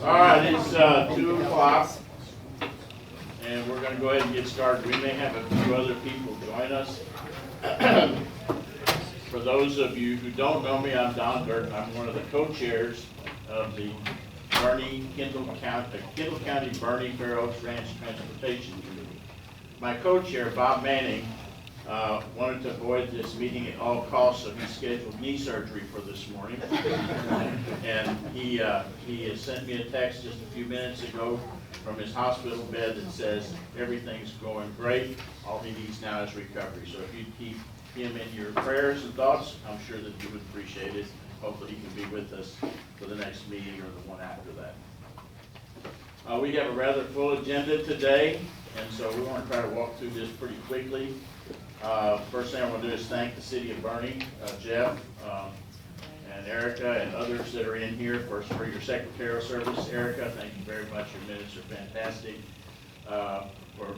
All right, it's 2 o'clock, and we're going to go ahead and get started. We may have a few other people join us. For those of you who don't know me, I'm Don Burton. I'm one of the co-chairs of the Kendall County Bernie Fair Oaks Ranch Transportation Committee. My co-chair, Bob Manning, wanted to avoid this meeting at all costs, so he scheduled knee surgery for this morning. And he has sent me a text just a few minutes ago from his hospital bed that says everything's going great. All he needs now is recovery. So if you keep him in your prayers and thoughts, I'm sure that you would appreciate it. Hopefully he can be with us for the next meeting or the one after that. We have a rather full agenda today, and so we want to try to walk through this pretty quickly. First thing I want to do is thank the city of Bernie, Jeff, and Erica and others that are in here for your secretarial service. Erica, thank you very much. Your minutes are fantastic. For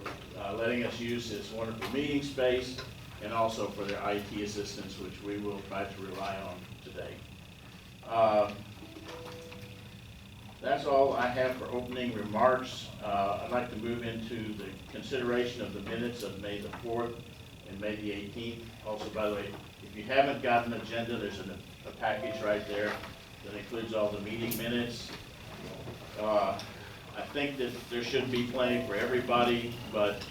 letting us use this wonderful meeting space, and also for their IT assistance, which we will try to rely on today. That's all I have for opening remarks. I'd like to move into the consideration of the minutes of May the 4th and May the 18th. Also, by the way, if you haven't got an agenda, there's a package right there that includes all the meeting minutes. I think that there should be plenty for everybody, but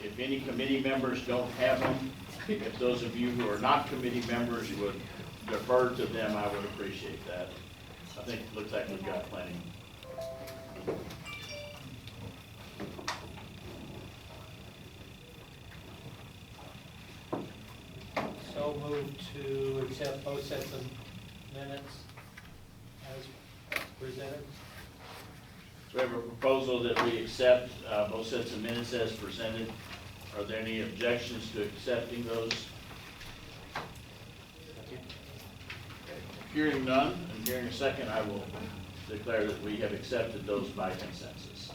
if any committee members don't have them, if those of you who are not committee members would defer to them, I would appreciate that. I think it looks like we've got plenty. So moved to accept both sets of minutes as presented. We have a proposal that we accept both sets of minutes as presented. Are there any objections to accepting those? Hearing none, and hearing a second, I will declare that we have accepted those by consensus.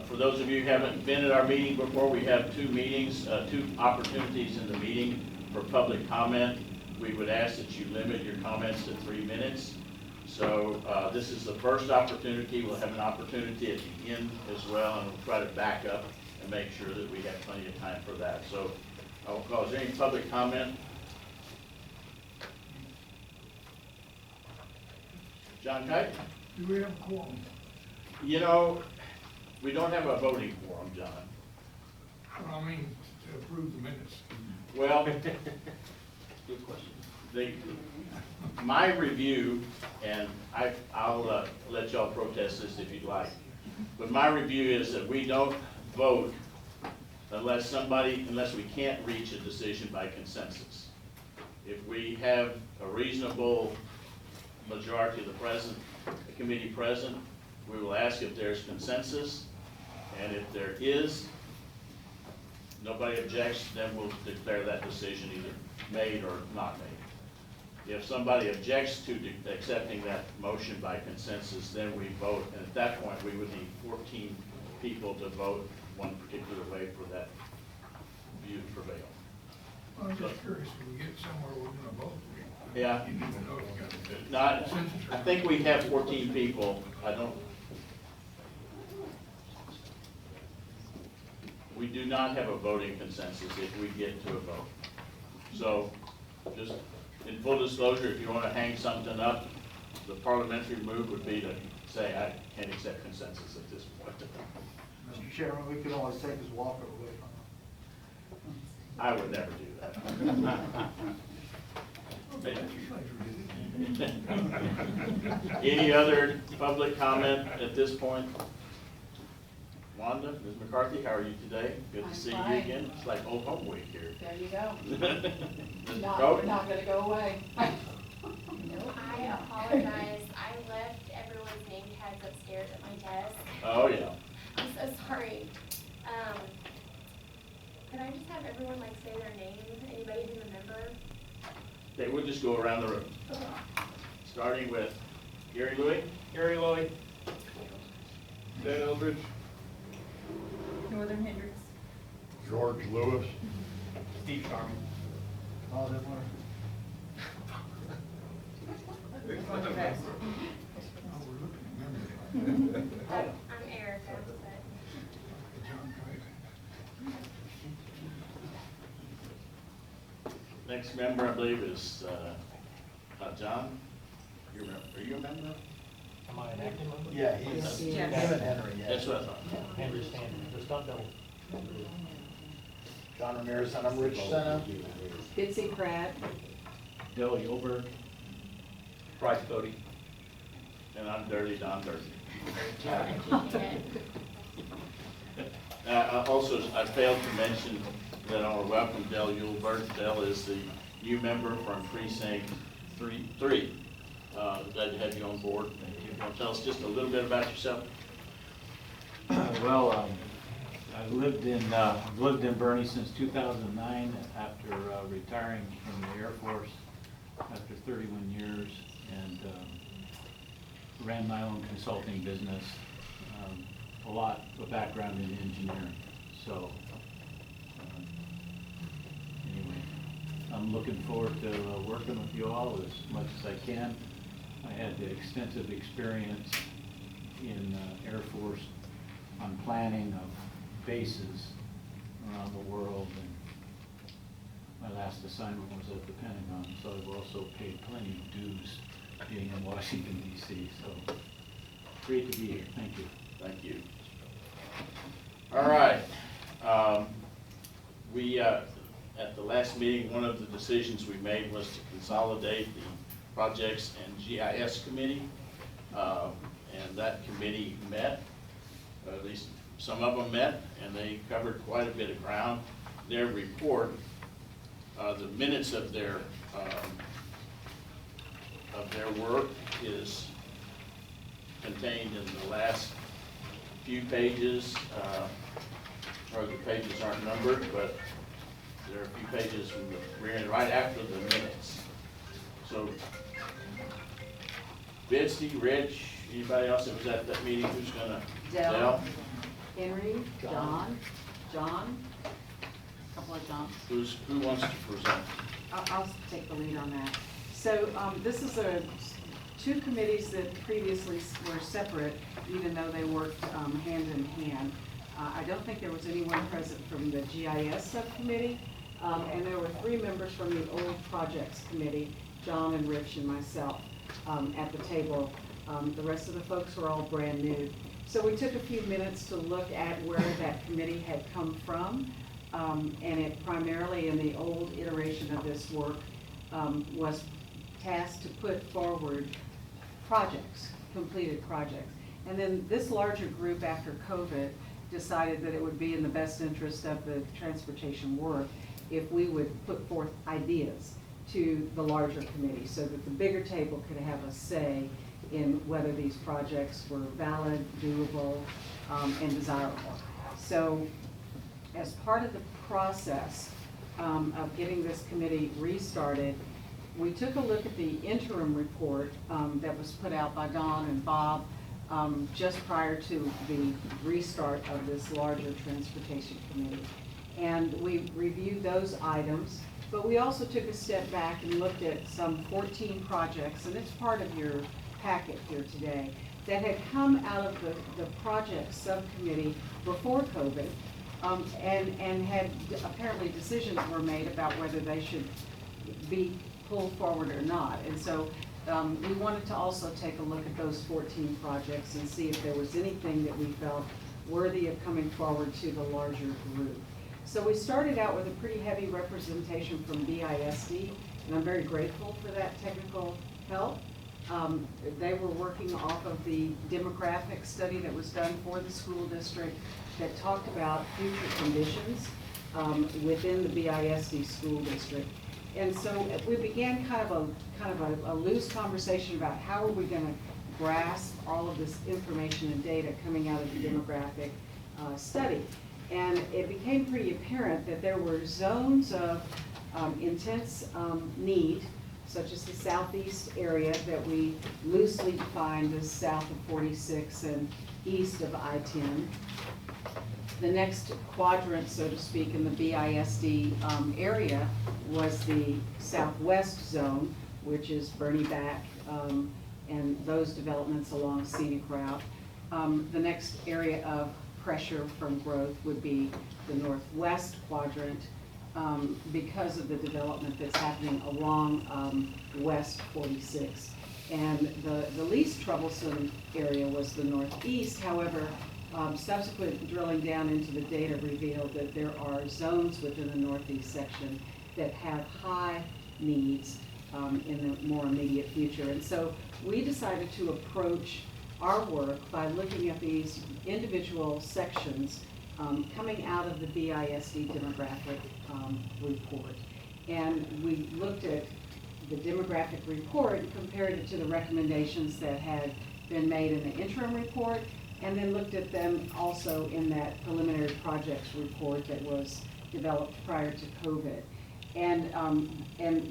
For those of you who haven't been at our meeting before, we have two opportunities in the meeting for public comment. We would ask that you limit your comments to 3 minutes. So this is the first opportunity. We'll have an opportunity at the end as well, and we'll try to back up and make sure that we have plenty of time for that. So I will call, is there any public comment? John Kite? Do we have a quorum? You know, we don't have a voting quorum, John. Well, I mean, to approve the minutes. Well, Good question. my review, and I'll let y'all protest this if you'd like, but my review is that we don't vote unless we can't reach a decision by consensus. If we have a reasonable majority of the committee present, we will ask if there's consensus, and if there is, nobody objects, then we'll declare that decision either made or not made. If somebody objects to accepting that motion by consensus, then we vote, and at that point we would need 14 people to vote one particular way for that view to prevail. Well, I'm just curious, if we get somewhere we're gonna vote, Yeah. you need to know if we got Not, consensus or I not. think we have 14 people. We do not have a voting consensus if we get to a vote. So, just in full disclosure, if you want to hang something up, the parliamentary move would be to say, I can't accept consensus at this point. Mr. Chairman, we could always take his walker away from him. I would never do that. Any other public comment at this point? Wanda, Ms. McCarthy, how are you today? Good to I'm see you fine. again. It's like old home week here. There you go. Mr. We're Coe? not gonna go away. I apologize. I left everyone's name tags upstairs at my desk. Oh, yeah. I'm so sorry. Could I just have everyone like say their name? Anybody who remember? Okay, we'll just go around the room. Starting with Gary Louie. Gary Lloyd. Dan Eldridge, Northern Hendricks. George Lewis, Steve Sharman. Oh, they were. Oh, we're looking at memory. I'm Erica, but John Craig. Next member, I believe, is John. Are you a member? Am I an active member? Yeah, he's, Yes. him and Henry, yeah. That's what I thought. Henry Stanton, just not double. John Ramirez, and I'm Rich Sena. Bitsy Pratt. Bill Yolberg. Bryce Bodie. And I'm Dirty Don Dirty. Also, I failed to mention that I want to welcome Dell Yulberg. Dell is the new member from Precinct 3. Glad to have you on board. You want to tell us just a little bit about yourself? Well, I've lived in Bernie since 2009 after retiring from the Air Force after 31 years, and ran my own consulting business. A lot of background in engineering. So anyway, I'm looking forward to working with you all as much as I can. I had extensive experience in Air Force on planning of bases around the world, and my last assignment was at the Pentagon, so I've also paid plenty of dues being in Washington, D.C., so great to be here. Thank you. Thank you. All right. At the last meeting, one of the decisions we made was to consolidate the projects and GIS committee. And that committee met, at least some of them met, and they covered quite a bit of ground. Their report, the minutes of their work is contained in the last few pages, or the pages aren't numbered, but there are a few pages from right after the minutes. So, Betsy, Rich, anybody else that was at that meeting, who's gonna? Dell. Henry, John, a couple of Johns. Who wants to present? I'll take the lead on that. So this is two committees that previously were separate, even though they worked hand in hand. I don't think there was anyone present from the GIS subcommittee, and there were 3 members from the old projects committee, John and Rich and myself, at the table. The rest of the folks were all brand new. So we took a few minutes to look at where that committee had come from, and it primarily in the old iteration of this work was tasked to put forward projects, completed projects. And then this larger group after COVID decided that it would be in the best interest of the transportation work if we would put forth ideas to the larger committee so that the bigger table could have a say in whether these projects were valid, doable, and desirable. So as part of the process of getting this committee restarted, we took a look at the interim report that was put out by Don and Bob just prior to the restart of this larger transportation committee. And we reviewed those items, but we also took a step back and looked at some 14 projects, and it's part of your packet here today, that had come out of the project subcommittee before COVID, and had apparently decisions were made about whether they should be pulled forward or not. And so we wanted to also take a look at those 14 projects and see if there was anything that we felt worthy of coming forward to the larger group. So we started out with a pretty heavy representation from BISD, and I'm very grateful for that technical help. They were working off of the demographic study that was done for the school district that talked about future conditions within the BISD school district. And so we began kind of a loose conversation about how are we going to grasp all of this information and data coming out of the demographic study. And it became pretty apparent that there were zones of intense need, such as the southeast area that we loosely defined as south of 46 and east of I-10. The next quadrant, so to speak, in the BISD area was the southwest zone, which is Bernie back and those developments along scenic route. The next area of pressure from growth would be the northwest quadrant, because of the development that's happening along West 46. And the least troublesome area was the northeast. However, subsequent drilling down into the data revealed that there are zones within the northeast section that have high needs in the more immediate future. And so we decided to approach our work by looking at these individual sections coming out of the BISD demographic report. And we looked at the demographic report and compared it to the recommendations that had been made in the interim report, and then looked at them also in that preliminary projects report that was developed prior to COVID. And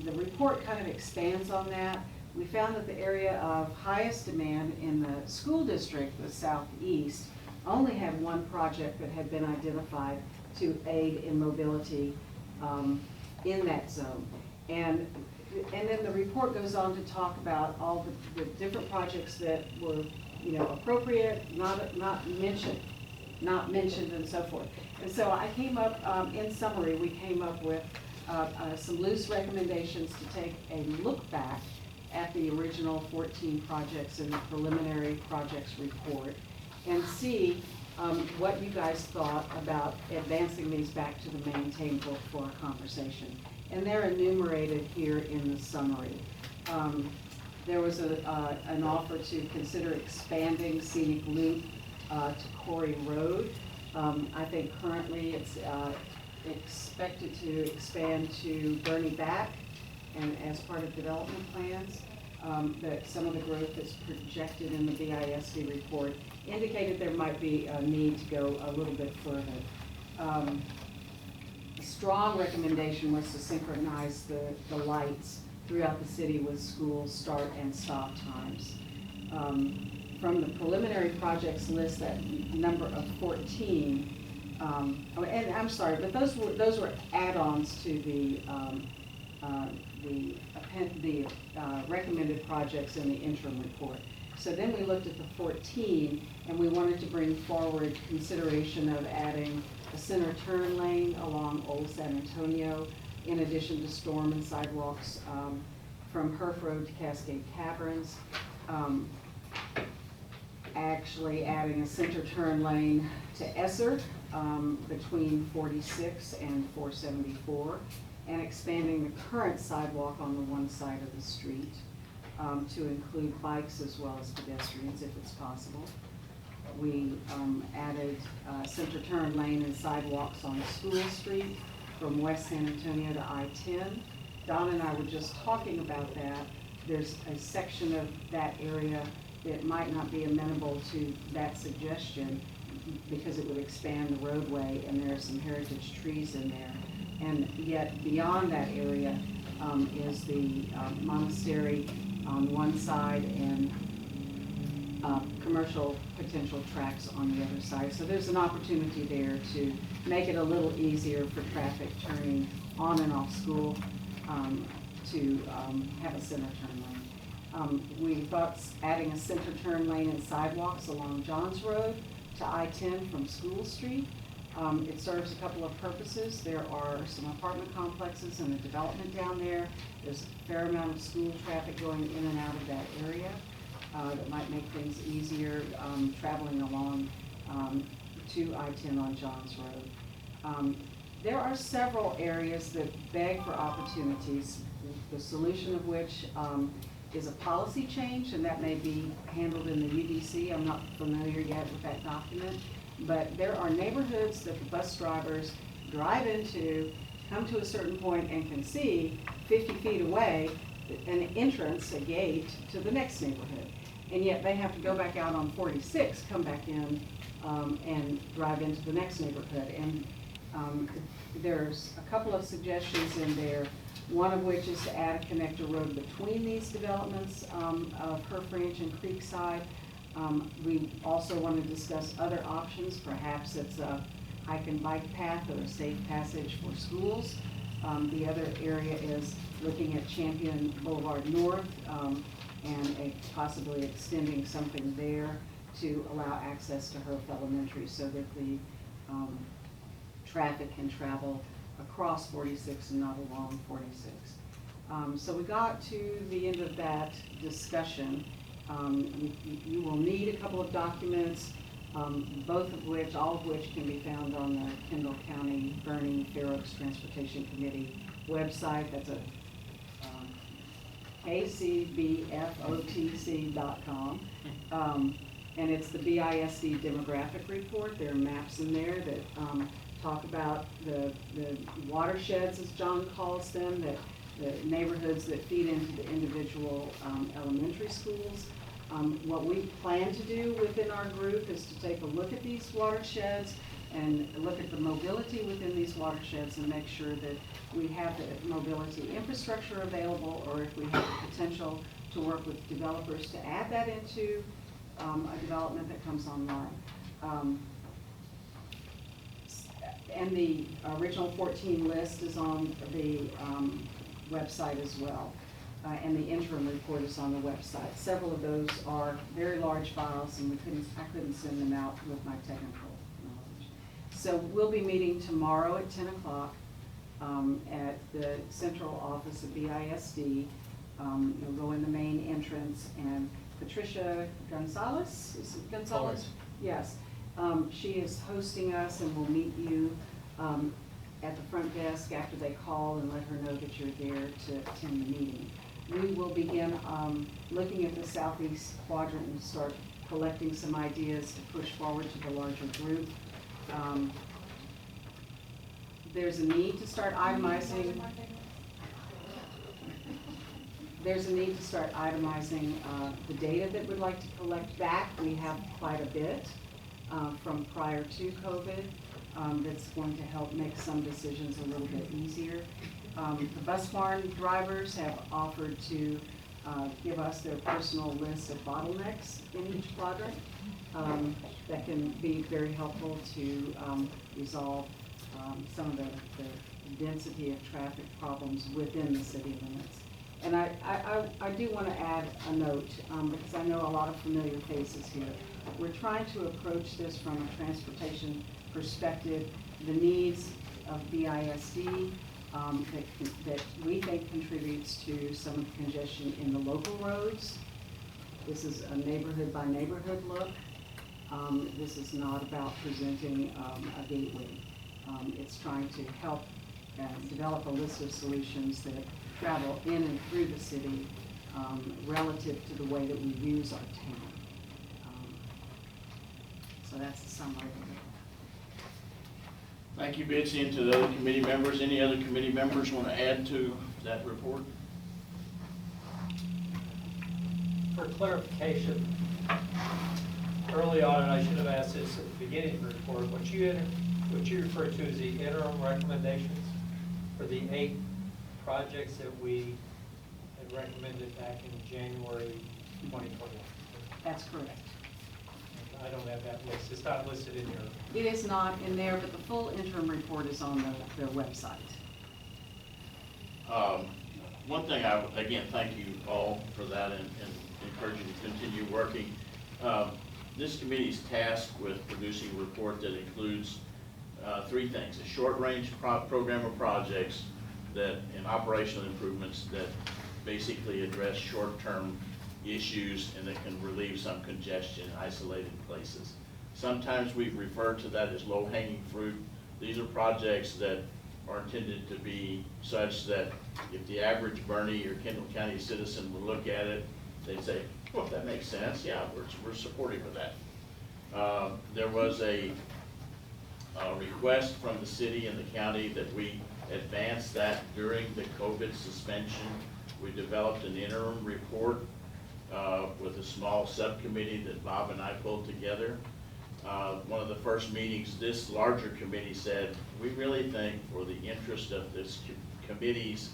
the report kind of expands on that. We found that the area of highest demand in the school district, the southeast, only had one project that had been identified to aid in mobility in that zone. And then the report goes on to talk about all the different projects that were, appropriate, not mentioned, and so forth. And so I came up, in summary, we came up with some loose recommendations to take a look back at the original 14 projects in the preliminary projects report and see what you guys thought about advancing these back to the main table for a conversation. And they're enumerated here in the summary. There was an offer to consider expanding scenic loop to Quarry Road. I think currently it's expected to expand to Bernie Back, and as part of development plans, that some of the growth that's projected in the BISD report indicated there might be a need to go a little bit further. A strong recommendation was to synchronize the lights throughout the city with school start and stop times. From the preliminary projects list, that number of 14, and I'm sorry, but those were add-ons to the recommended projects in the interim report. So then we looked at the 14, and we wanted to bring forward consideration of adding a center turn lane along Old San Antonio, in addition to storm and sidewalks from Herf Road to Cascade Caverns. Actually adding a center turn lane to Esser between 46 and 474, and expanding the current sidewalk on the one side of the street to include bikes as well as pedestrians if it's possible. We added center turn lane and sidewalks on School Street from West San Antonio to I-10. Don and I were just talking about that. There's a section of that area that might not be amenable to that suggestion because it would expand the roadway, and there are some heritage trees in there. And yet beyond that area is the monastery on one side and commercial potential tracks on the other side. So there's an opportunity there to make it a little easier for traffic turning on and off school to have a center turn lane. We thought adding a center turn lane and sidewalks along Johns Road to I-10 from School Street. It serves a couple of purposes. There are some apartment complexes and a development down there. There's a fair amount of school traffic going in and out of that area that might make things easier traveling along to I-10 on Johns Road. There are several areas that beg for opportunities, the solution of which is a policy change, and that may be handled in the UDC. I'm not familiar yet with that document, but there are neighborhoods that the bus drivers drive into, come to a certain point, and can see 50 feet away an entrance, a gate, to the next neighborhood. And yet they have to go back out on 46, come back in, and drive into the next neighborhood. And there's a couple of suggestions in there, one of which is to add a connector road between these developments of Herf Ranch and Creekside. We also want to discuss other options. Perhaps it's a hike and bike path or a safe passage for schools. The other area is looking at Champion Boulevard North and possibly extending something there to allow access to Herb Elementary so that the traffic can travel across 46 and not along 46. So we got to the end of that discussion. You will need a couple of documents, both of which, all of which can be found on the Kendall County Bernie Fair Oaks Transportation Committee website. That's a kcbfotc.com. And it's the BISD demographic report. There are maps in there that talk about the watersheds, as John calls them, that the neighborhoods that feed into the individual elementary schools. What we plan to do within our group is to take a look at these watersheds and look at the mobility within these watersheds and make sure that we have the mobility infrastructure available, or if we have the potential to work with developers to add that into a development that comes online. And the original 14 list is on the website as well. And the interim report is on the website. Several of those are very large files, and I couldn't send them out with my technical knowledge. So we'll be meeting tomorrow at 10 o'clock at the central office of BISD. You'll go in the main entrance, and Patricia Gonzalez, is it Gonzalez? Yes. She is hosting us, and we'll meet you at the front desk after they call and let her know that you're there to attend the meeting. We will begin looking at the southeast quadrant and start collecting some ideas to push forward to the larger group. There's a need to start itemizing. There's a need to start itemizing the data that we'd like to collect back. We have quite a bit from prior to COVID that's going to help make some decisions a little bit easier. The bus barn drivers have offered to give us their personal list of bottlenecks in each quadrant that can be very helpful to resolve some of the density of traffic problems within the city limits. And I do want to add a note, because I know a lot of familiar faces here. We're trying to approach this from a transportation perspective. The needs of BISD that we think contributes to some of the congestion in the local roads. This is a neighborhood by neighborhood look. This is not about presenting a gateway. It's trying to help develop a list of solutions that travel in and through the city relative to the way that we use our town. So that's the summary of it. Thank you, Betsy, and to the other committee members. Any other committee members want to add to that report? For clarification, early on, and I should have asked this at the beginning of the report, what you refer to as the interim recommendations for the 8 projects that we had recommended back in January 2021. That's correct. I don't have that list. It's not listed in your. It is not in there, but the full interim report is on the website. One thing again, thank you all for that and encourage you to continue working. This committee is tasked with producing a report that includes 3 things: a short-range program of projects and operational improvements that basically address short-term issues and that can relieve some congestion in isolated places. Sometimes we refer to that as low-hanging fruit. These are projects that are intended to be such that if the average Bernie or Kendall County citizen would look at it, they'd say, well, that makes sense. Yeah, we're supportive of that. There was a request from the city and the county that we advance that during the COVID suspension. We developed an interim report with a small subcommittee that Bob and I pulled together. One of the first meetings, this larger committee said, we really think for the interest of this committee's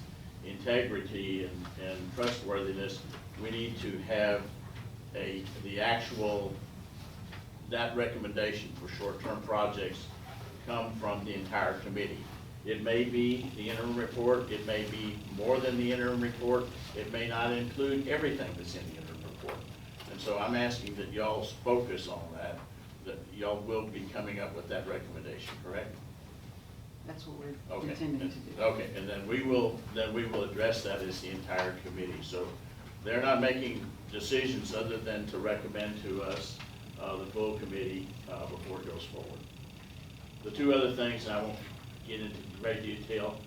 integrity and trustworthiness, we need to have that recommendation for short-term projects come from the entire committee. It may be the interim report, it may be more than the interim report, it may not include everything that's in the so I'm asking that y'all focus on that y'all will be coming up with that recommendation, correct? That's what we're Okay. intending to do. Okay, and then we will address that as the entire committee. So they're not making decisions other than to recommend to us, the full committee, before it goes forward. The two other things, and I won't get into great detail,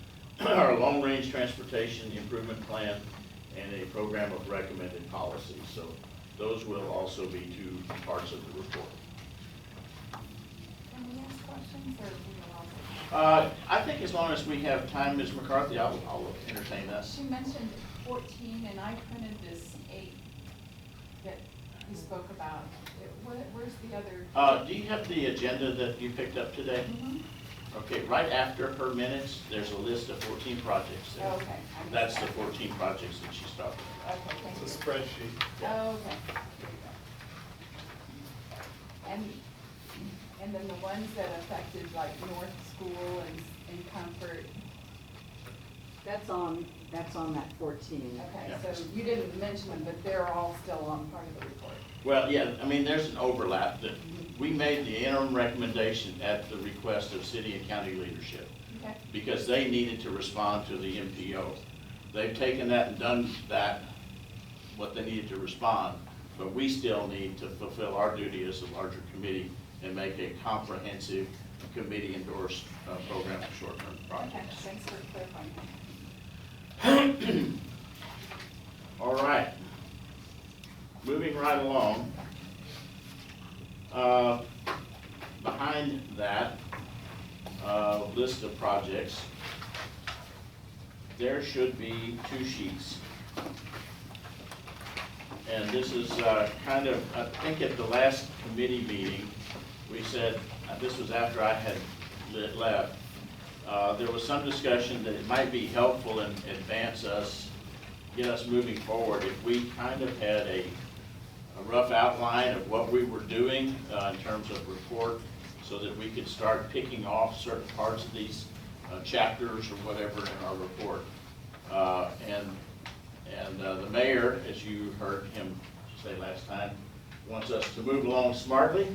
are a long-range transportation improvement plan and a program of recommended policies. So those will also be two parts of the report. Can we ask questions, or we all? I think as long as we have time, Ms. McCarthy, I'll entertain us. She mentioned 14, and I printed this 8 that you spoke about. Where's the other? Do you have the agenda that you picked up today? Mhm. Okay, right after her minutes, there's a list of 14 projects there. Okay, I missed That's the that. 14 projects that she's talking about. Okay, thank you. It's a spreadsheet. Oh, okay. There you go. And then the ones that affected like North School and Comfort, That's on that 14. okay, Yeah. so you didn't mention them, but they're all still on part of the report. Well, yeah, I mean, there's an overlap. That we made the interim recommendation at the request of city and county leadership Okay, because they needed to respond to the MPO. They've taken that and done that, what they needed to respond, but we still need to fulfill our duty as a larger committee and make a comprehensive committee-endorsed program for short-term okay, projects. thanks for clarifying. All right. Moving right along. Behind that list of projects, there should be 2 sheets. And this is kind of, I think at the last committee meeting, we said, this was after I had left, there was some discussion that it might be helpful and get us moving forward if we kind of had a rough outline of what we were doing in terms of report, so that we could start picking off certain parts of these chapters or whatever in our report. And the mayor, as you heard him say last time, wants us to move along smartly.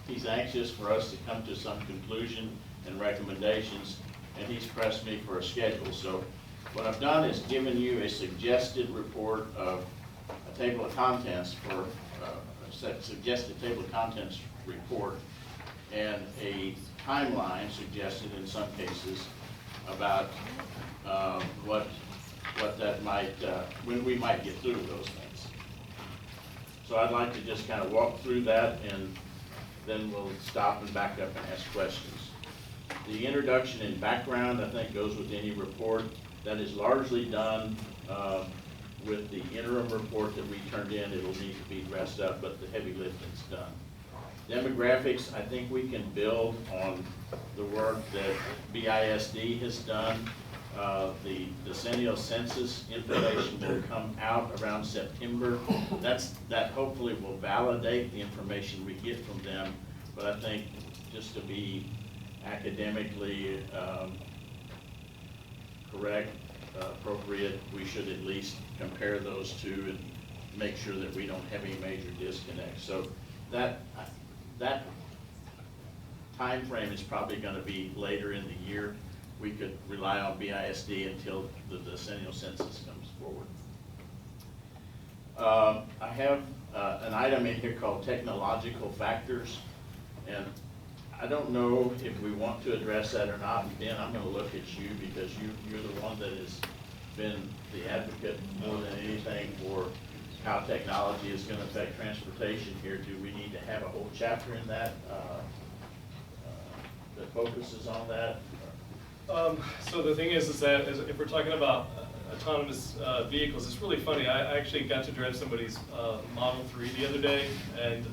He's anxious for us to come to some conclusion and recommendations, and he's pressed me for a schedule. So what I've done is given you a suggested report of a table of contents for a suggested table of contents report and a timeline suggested in some cases about what that might, when we might get through those things. So I'd like to just kind of walk through that, and then we'll stop and back up and ask questions. The introduction and background, I think, goes with any report. That is largely done with the interim report that we turned in. It'll need to be dressed up, but the heavy lifting's done. Demographics, I think we can build on the work that BISD has done. The decennial census information will come out around September. That hopefully will validate the information we get from them, but I think just to be academically correct, appropriate, we should at least compare those two and make sure that we don't have any major disconnects. So that time frame is probably going to be later in the year. We could rely on BISD until the decennial census comes forward. I have an item in here called technological factors, and I don't know if we want to address that or not. And Ben, I'm going to look at you because you're the one that has been the advocate more than anything for how technology is going to affect transportation here. Do we need to have a whole chapter in that that focuses on that? So the thing is that if we're talking about autonomous vehicles, it's really funny. I actually got to drive somebody's Model 3 the other day, and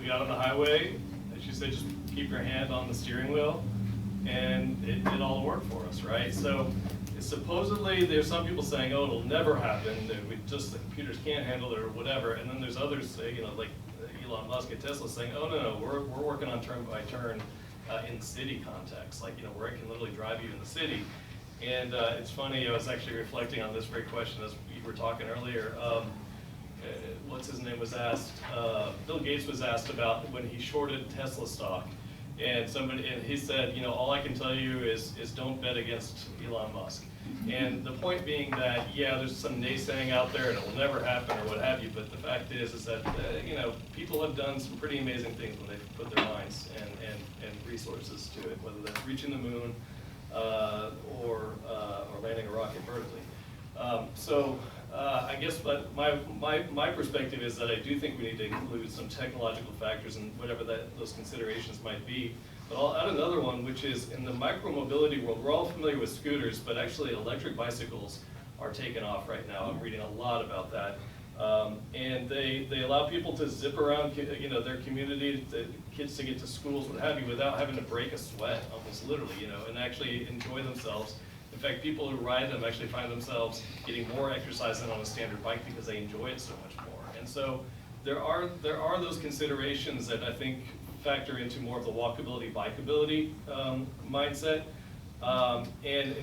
we got on the highway, and she said, just keep your hand on the steering wheel, and it did all the work for us, right? So supposedly there's some people saying, oh, it'll never happen, that the computers can't handle it or whatever, and then there's others saying, like Elon Musk at Tesla saying, oh, no, we're working on turn by turn in city context, like, where it can literally drive you in the city. And it's funny, I was actually reflecting on this very question as we were talking earlier. what's his name was asked, Bill Gates was asked about when he shorted Tesla stock. And he said, you know, all I can tell you is don't bet against Elon Musk. And the point being that, yeah, there's some naysaying out there and it will never happen or what have you, but the fact is that, you know, people have done some pretty amazing things when they've put their minds and resources to it, whether that's reaching the moon or landing a rocket vertically. I guess, but my perspective is that I do think we need to include some technological factors and whatever those considerations might be. But I'll add another one, which is in the micromobility world, we're all familiar with scooters, but actually electric bicycles are taking off right now. I'm reading a lot about that. And they allow people to zip around, you know, their community, the kids to get to schools, what have you, without having to break a sweat, almost literally, you know, and actually enjoy themselves. In fact, people who ride them actually find themselves getting more exercise than on a standard bike because they enjoy it so much more. And so there are those considerations that I think factor into more of the walkability, bikeability mindset. And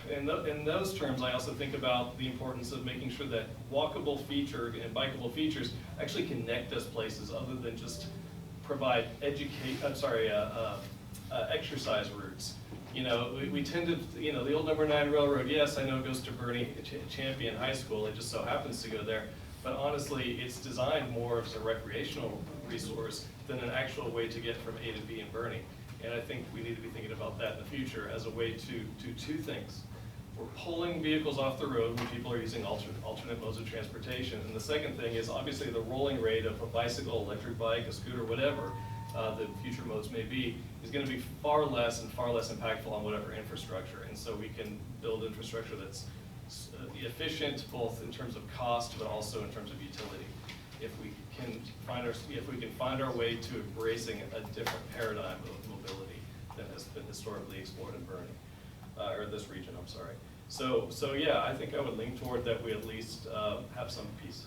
in those terms, I also think about the importance of making sure that walkable feature and bikeable features actually connect us places other than just provide exercise routes. You know, we tend to, you know, the old number 9 railroad, yes, I know it goes to Bernie Champion High School, it just so happens to go there, but honestly, it's designed more as a recreational resource than an actual way to get from A to B in Bernie. And I think we need to be thinking about that in the future as a way to do two things. We're pulling vehicles off the road when people are using alternate modes of transportation. And the second thing is obviously the rolling rate of a bicycle, electric bike, a scooter, whatever the future modes may be, is going to be far less impactful on whatever infrastructure. And so we can build infrastructure that's efficient both in terms of cost but also in terms of utility. If we can find our way to embracing a different paradigm of mobility than has been historically explored in Bernie, or this region, I'm sorry. So yeah, I think I would lean toward that we at least have some peace.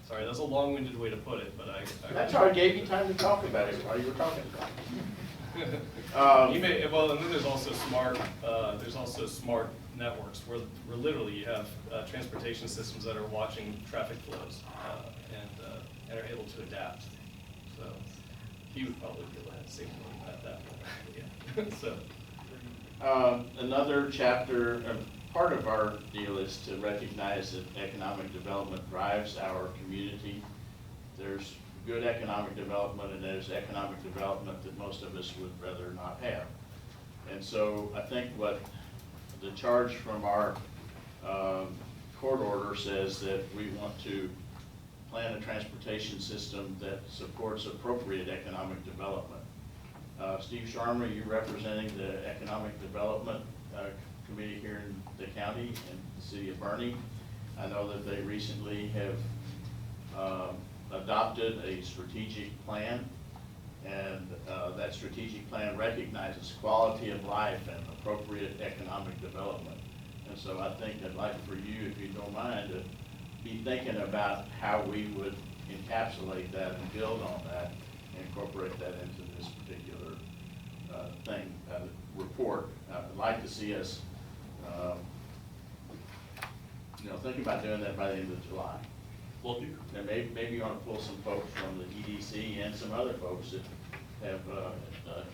Sorry, that's a long-winded way to put it, but That's how I gave you time to talk about it while you were talking about it. Well, and then there's also smart networks where literally you have transportation systems that are watching traffic flows and are able to adapt. So he would probably be able to say more about that. Yeah. So Another chapter, part of our deal is to recognize that economic development drives our community. There's good economic development and there's economic development that most of us would rather not have. And so I think what the charge from our court order says that we want to plan a transportation system that supports appropriate economic development. Steve Sharma, you representing the Economic Development Committee here in the county and the city of Bernie. I know that they recently have adopted a strategic plan, and that strategic plan recognizes quality of life and appropriate economic development. And so I think I'd like for you, if you don't mind, to be thinking about how we would encapsulate that and build on that and incorporate that into this particular report. I'd like to see us thinking about doing that by the end of July. we'll do. And maybe you want to pull some folks from the EDC and some other folks that have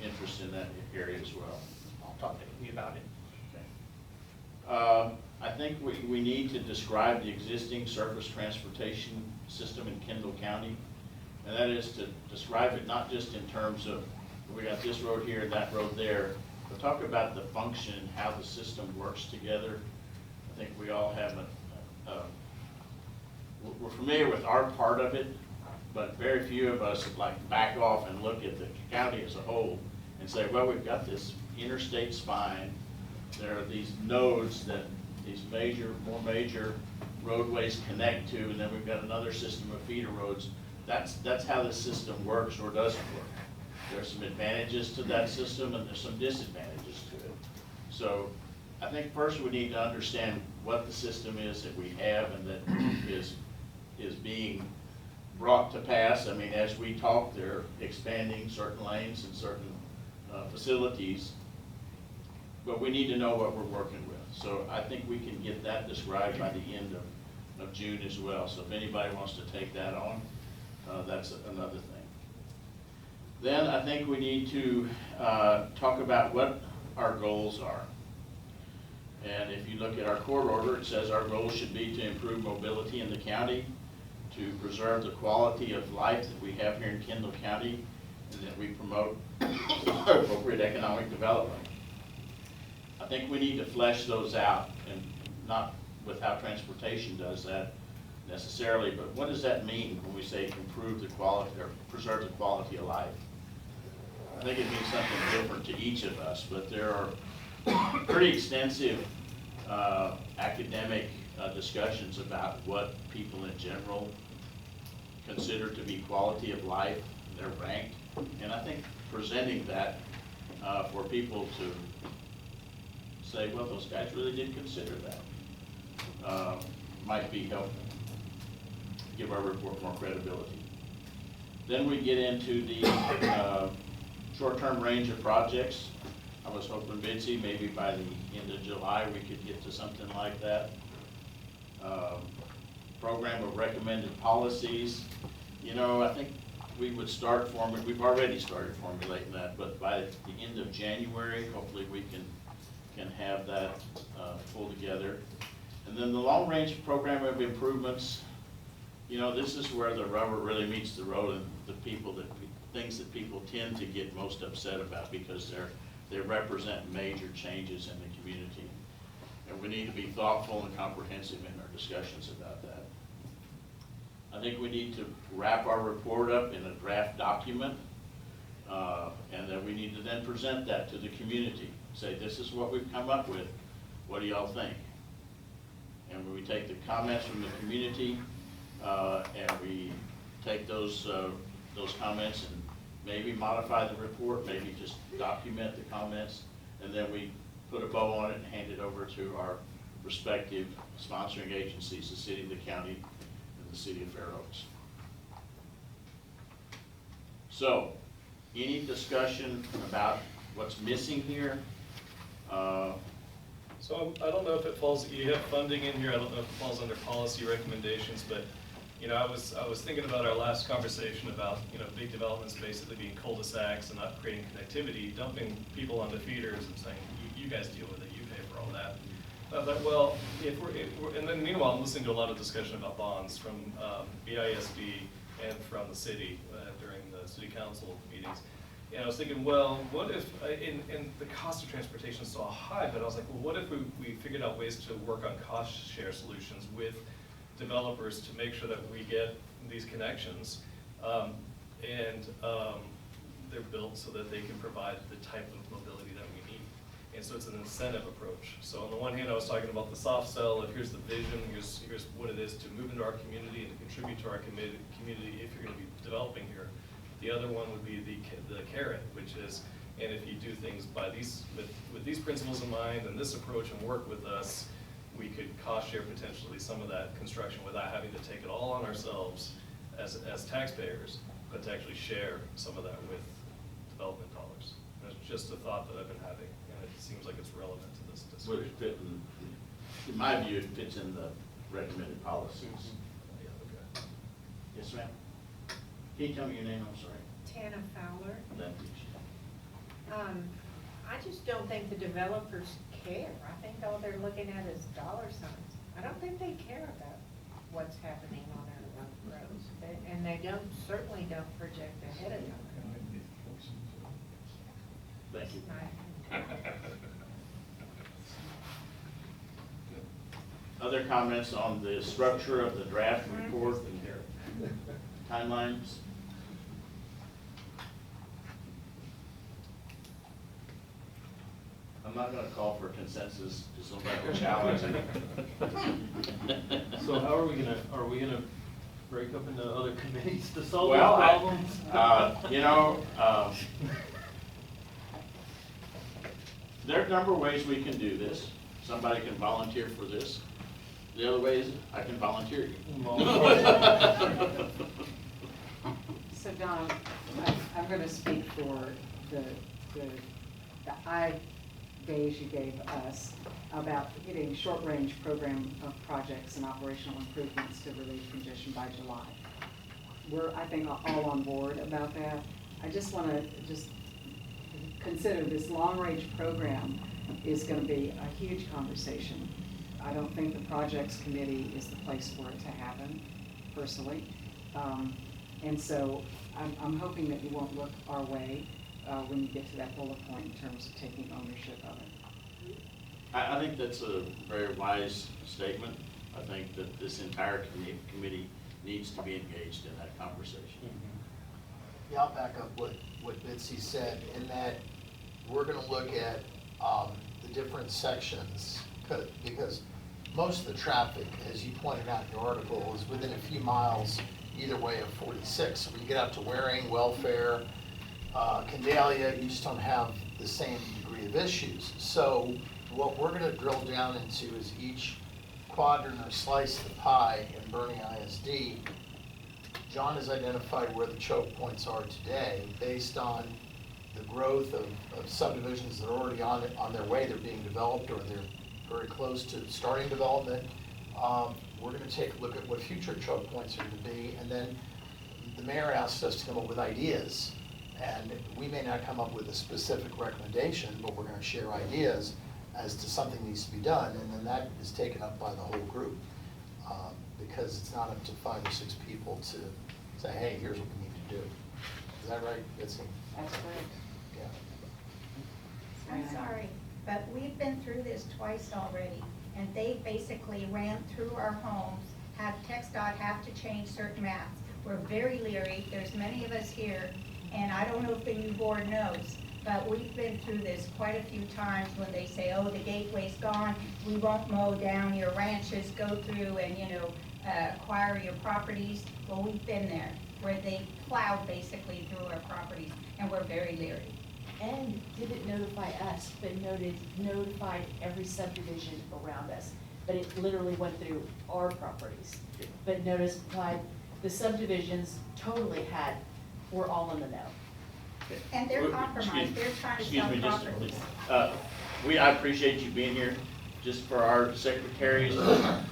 interest in that area as well. I'll talk to you about it. Okay. I think we need to describe the existing surface transportation system in Kendall County. And that is to describe it not just in terms of, we got this road here and that road there, but talk about the function, how the system works together. I think we all have we're familiar with our part of it, but very few of us would like back off and look at the county as a whole and say, well, we've got this interstate spine. There are these nodes that these more major roadways connect to, and then we've got another system of feeder roads. That's how the system works or doesn't work. There's some advantages to that system and there's some disadvantages to it. So I think first we need to understand what the system is that we have and that is being brought to pass. I mean, as we talk, they're expanding certain lanes and certain facilities, but we need to know what we're working with. So I think we can get that described by the end of June as well. So if anybody wants to take that on, that's another thing. Then I think we need to talk about what our goals are. And if you look at our court order, it says our goals should be to improve mobility in the county, to preserve the quality of life that we have here in Kendall County, and that we promote appropriate economic development. I think we need to flesh those out, and not with how transportation does that necessarily, but what does that mean when we say improve the quality or preserve the quality of life? I think it means something different to each of us, but there are pretty extensive academic discussions about what people in general consider to be quality of life. They're ranked, and I think presenting that for people to say, well, those guys really did consider that, might be helpful, give our report more credibility. Then we get into the short-term range of projects. I was hoping, Bitsy, maybe by the end of July we could get to something like that. Program of recommended policies. You know, I think we would start we've already started formulating that, but by the end of January, hopefully we can have that pulled together. And then the long-range program of improvements, you know, this is where the rubber really meets the road, and things that people tend to get most upset about, because they represent major changes in the community. And we need to be thoughtful and comprehensive in our discussions about that. I think we need to wrap our report up in a draft document, and then we need to then present that to the community. Say, this is what we've come up with, what do y'all think? And when we take the comments from the community, and we take those comments and maybe modify the report, maybe just document the comments, and then we put a bow on it and hand it over to our respective sponsoring agencies, the city, the county, and the city of Fair Oaks. So, any discussion about what's missing here? So I don't know if it falls, you have funding in here, I don't know if it falls under policy recommendations, but you know, I was thinking about our last conversation about, you know, big developments basically being cul-de-sacs and not creating connectivity, dumping people onto feeders and saying, you guys deal with it, you pay for all that. I thought, well, and then meanwhile, I'm listening to a lot of discussion about bonds from BISD and from the city during the city council meetings. And I was thinking, well, what if, and the cost of transportation is so high, but I was like, well, what if we figured out ways to work on cost share solutions with developers to make sure that we get these connections, and they're built so that they can provide the type of mobility that we need. And so it's an incentive approach. So on the one hand, I was talking about the soft sell, of here's the vision, here's what it is to move into our community and to contribute to our community if you're gonna be developing here. The other one would be the carrot, which is, and if you do things by with these principles in mind and this approach and work with us, we could cost share potentially some of that construction without having to take it all on ourselves as taxpayers, but to actually share some of that with development dollars. And it's just a thought that I've been having, and it seems like it's relevant to this Would discussion. it fit in my view, it fits in the recommended policies. Yeah, okay. Yes, ma'am? Can you tell me your name? I'm sorry. Tana Fowler. That- I just don't think the developers care. I think all they're looking at is dollar signs. I don't think they care about what's happening on our roads. And they certainly don't project ahead of time. Thank you. Other comments on the structure of the draft report and timelines? I'm not gonna call for consensus, because somebody will challenge it. So how are we gonna break up into other committees to solve these Well, problems? you know, there are a number of ways we can do this. Somebody can volunteer for this. The other way is I can volunteer you. So Don, I'm going to speak for the days you gave us about getting short-range program of projects and operational improvements to relieve congestion by July. We're, I think, all on board about that. I just want to consider this long-range program is going to be a huge conversation. I don't think the projects committee is the place for it to happen, personally. And so I'm hoping that you won't look our way when you get to that bullet point in terms of taking ownership of it. I think that's a very wise statement. I think that this entire committee needs to be engaged in that conversation. Yeah, I'll back up what Bitsy said, in that we're gonna look at the different sections, because most of the traffic, as you pointed out in your article, is within a few miles either way of 46. So when you get out to Waring, Welfare, Candalia, you just don't have the same degree of issues. So what we're gonna drill down into is each quadrant or slice of the pie in Bernie ISD. John has identified where the choke points are today based on the growth of subdivisions that are already on their way, they're being developed, or they're very close to starting development. We're gonna take a look at what future choke points are gonna be, and then the mayor asked us to come up with ideas. And we may not come up with a specific recommendation, but we're gonna share ideas as to something needs to be done, and then that is taken up by the whole group. Because it's not up to 5 or 6 people to say, hey, here's what we need to do. Is that right, Bitsy? That's correct. Yeah. I'm sorry, but we've been through this twice already, and they basically ran through our homes, had TxDOT have to change certain maps. We're very leery, there's many of us here, and I don't know if the new board knows, but we've been through this quite a few times when they say, oh, the gateway's gone, we won't mow down your ranches, go through and, acquire your properties. Well, we've been there, where they plowed basically through our properties, and we're very leery. And didn't notify us, but notified every subdivision around us. But it literally went through our properties. But notified the subdivisions totally were all in the know. And they're compromised, they're trying to Excuse sell me, just, properties. I appreciate you being here. Just for our secretary's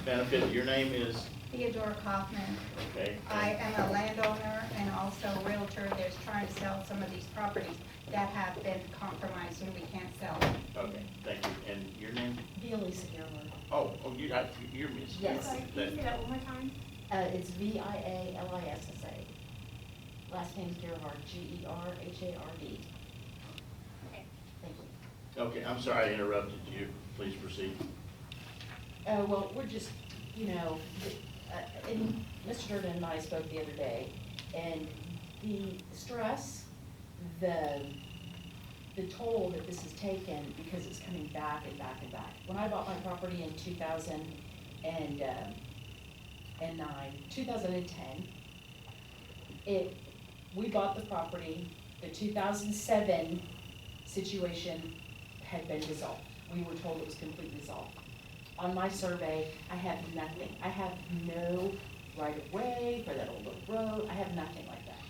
benefit, your name is? Theodore Kaufman. Okay. I am a landowner and also a realtor. There's trying to sell some of these properties that have been compromised and we can't sell them. Okay, thank you. And your name? Vialisa Germer. You're Miss. Yes. Sorry, can you say that one more time? It's Vialissa. Last name's Gerhard, Gerhard. Okay. Thank you. Okay, I'm sorry I interrupted you. Please proceed. Well, we're just, and Mr. Durden and I spoke the other day, and the stress, the toll that this has taken, because it's coming back and back and back. When I bought my property in 2010, we bought the property, the 2007 situation had been dissolved. We were told it was completely dissolved. On my survey, I have nothing. I have no right of way for that old road. I have nothing like that.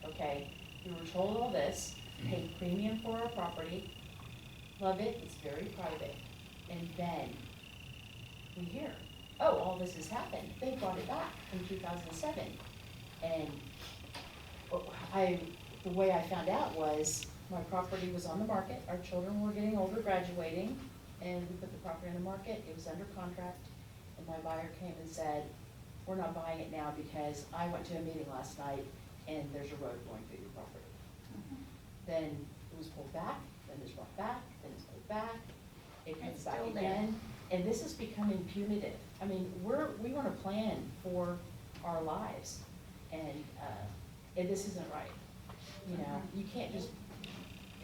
Okay? We were told all this, paid premium for our property, love it, it's very private. And then we hear, oh, all this has happened. They brought it back in 2007. And the way I found out was my property was on the market, our children were getting older, graduating, and we put the property on the market, it was under contract, and my buyer came and said, we're not buying it now because I went to a meeting last night and there's a road going through your property. Then it was pulled back, then it's brought back, then it's pulled back, it comes back again, and this is becoming punitive. I mean, we want to plan for our lives, and this isn't right. You can't just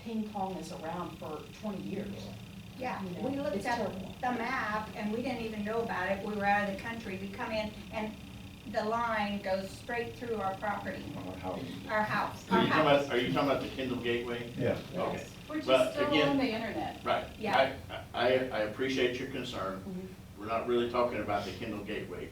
ping pong this around for 20 years. Yeah, we looked at the map and we didn't even know about it. We were out of the country. We come in and the line goes straight through our property. Our house. Are you talking about the Kendall Gateway? Yeah. Okay. We're just But still again- on the internet. Right. Yeah. I appreciate your concern. We're not really talking about the Kendall Gateway.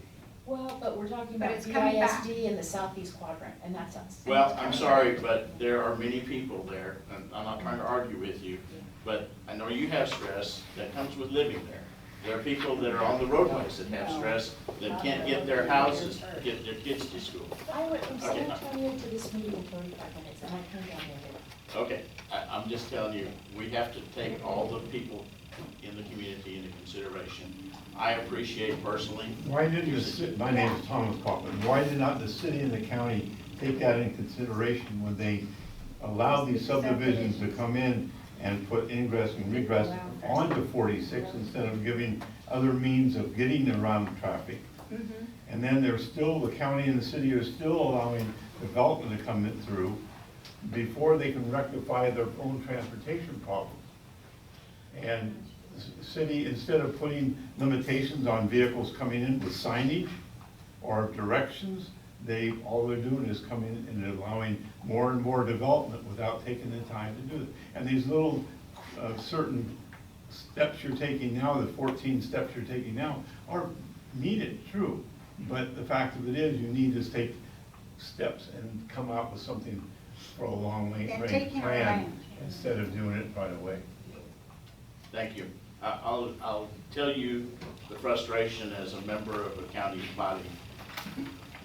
Well, but we're talking But about it's coming back. BISD in the southeast quadrant, and that's us. Well, I'm sorry, but there are many people there, and I'm not trying to argue with you, but I know you have stress that comes with living there. There are people that are on the roadways that have stress, that can't get their houses, get their kids to school. I went from San Okay. Antonio to this meeting in 35 minutes, and I came down here. Okay, I'm just telling you, we have to take all the people in the community into consideration. I appreciate personally. Why didn't the city, my name is Thomas Kaufman, why did not the city and the county take that in consideration when they allowed these subdivisions to come in and put ingress and regress onto 46 instead of giving other means of getting around traffic? And then there's still, the county and the city are still allowing development to come in through before they can rectify their own transportation problems. And the city, instead of putting limitations on vehicles coming in with signage or directions, all they're doing is coming and allowing more and more development without taking the time to do it. And these little certain steps you're taking now, the 14 steps you're taking now, are needed, true. But the fact of it is, you need to take steps and come out with something for a long range plan instead of doing it right away. Thank you. I'll tell you the frustration as a member of a county body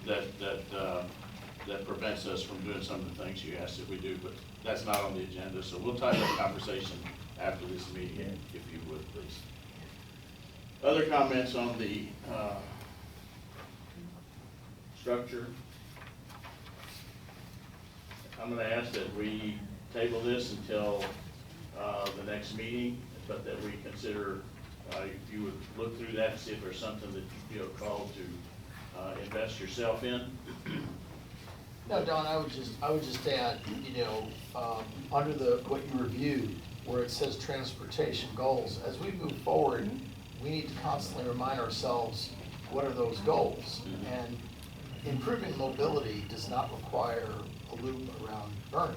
that prevents us from doing some of the things you asked if we do, but that's not on the agenda, so we'll tie that conversation after this meeting, if you would, please. Other comments on the structure? I'm gonna ask that we table this until the next meeting, but that we consider, if you would look through that and see if there's something that you feel called to invest yourself in. No, Don, I would just add, under what you reviewed, where it says transportation goals, as we move forward, we need to constantly remind ourselves, what are those goals? And improving mobility does not require a loop around Bernie.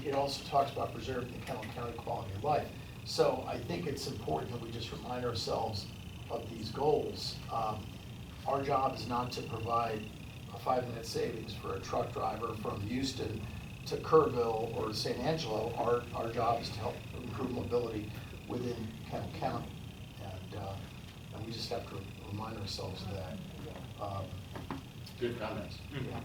It also talks about preserving the Kendall County quality of life. So I think it's important that we just remind ourselves of these goals. Our job is not to provide a 5-minute savings for a truck driver from Houston to Kerrville or San Angelo. Our job is to help improve mobility within Kendall County. And we just have to remind ourselves of that. Good comments. Yeah.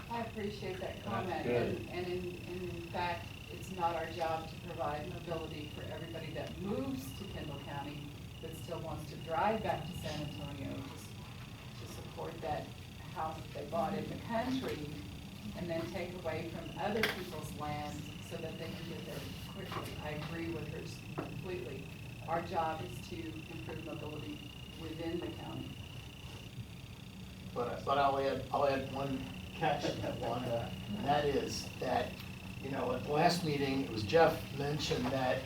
I appreciate that comment, Good. and in fact, it's not our job to provide mobility for everybody that moves to Kendall County, but still wants to drive back to San Antonio to support that house that they bought in the country, and then take away from other people's land so that they can get there quickly. I agree with her completely. Our job is to improve mobility within the county. But I'll add one catch in that one, and that is that, at the last meeting, it was Jeff mentioned that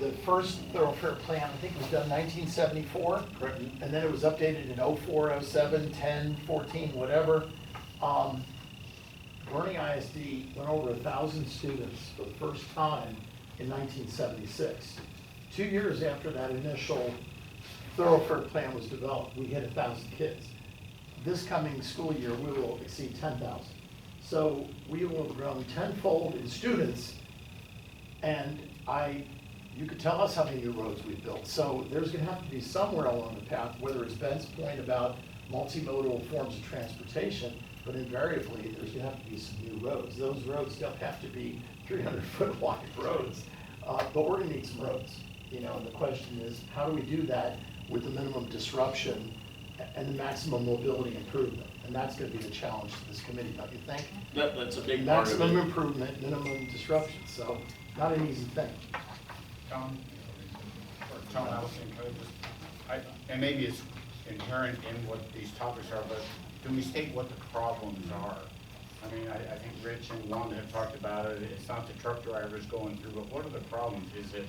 the first thoroughfare plan, I think it was done 1974. Correct. And then it was updated in 04, 07, 10, 14, whatever. Bernie ISD went over 1,000 students for the first time in 1976. 2 years after that initial thoroughfare plan was developed, we hit 1,000 kids. This coming school year, we will exceed 10,000. So we will have grown tenfold in students, and you could tell us how many new roads we've built. So there's gonna have to be somewhere along the path, whether it's Ben's point about multimodal forms of transportation, but invariably, there's gonna have to be some new roads. Those roads don't have to be 300-foot wide roads, but we're gonna need some roads. And the question is, how do we do that with the minimum disruption and the maximum mobility improvement? And that's gonna be the challenge to this committee, don't you think? That's a big part of it. Maximum improvement, minimum disruption, so not an easy thing. Tom, I was thinking, and maybe it's inherent in what these topics are, but can we state what the problems are? I mean, I think Rich and Wanda have talked about it. It's not the truck drivers going through, but what are the problems? Is it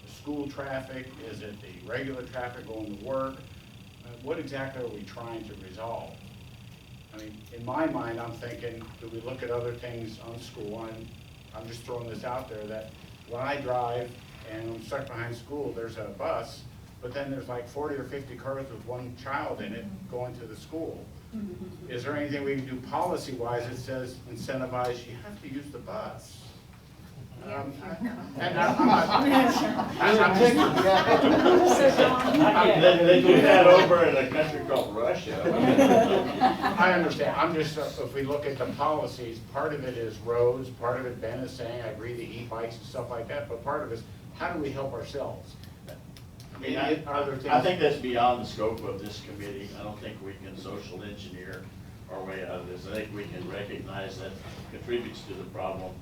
the school traffic? Is it the regular traffic going to work? What exactly are we trying to resolve? I mean, in my mind, I'm thinking, do we look at other things on school? I'm just throwing this out there that when I drive and I'm stuck behind school, there's a bus, but then there's like 40 or 50 cars with one child in it going to the school. Is there anything we can do policy-wise that says incentivize, you have to use the bus? And They do that over in a country called Russia. I understand, I'm just, if we look at the policies, part of it is roads, part of it, Ben is saying, I agree to e-bikes and stuff like that, but part of it is, how do we help ourselves? I mean, I think that's beyond the scope of this committee. I don't think we can social engineer our way out of this. I think we can recognize that contributes to the problem.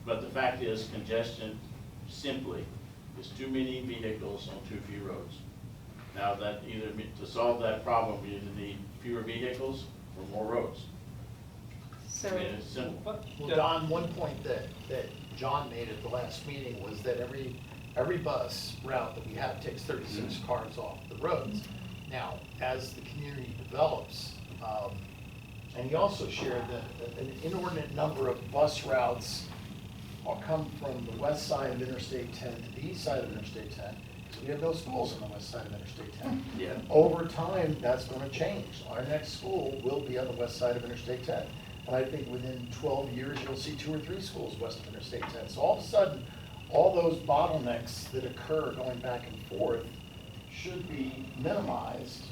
But the fact is, congestion simply is too many vehicles on too few roads. Now, that either, to solve that problem, we either need fewer vehicles or more roads. So, I mean, it's simple. Well, Don, one point that John made at the last meeting was that every bus route that we have takes 36 cars off the roads. Now, as the community develops, and he also shared that an inordinate number of bus routes will come from the west side of Interstate 10 to the east side of Interstate 10, because we have no schools on the west side of Interstate 10. Yeah. Over time, that's going to change. Our next school will be on the west side of Interstate 10. And I think within 12 years, you'll see 2 or 3 schools west of Interstate 10. So all of a sudden, all those bottlenecks that occur going back and forth should be minimized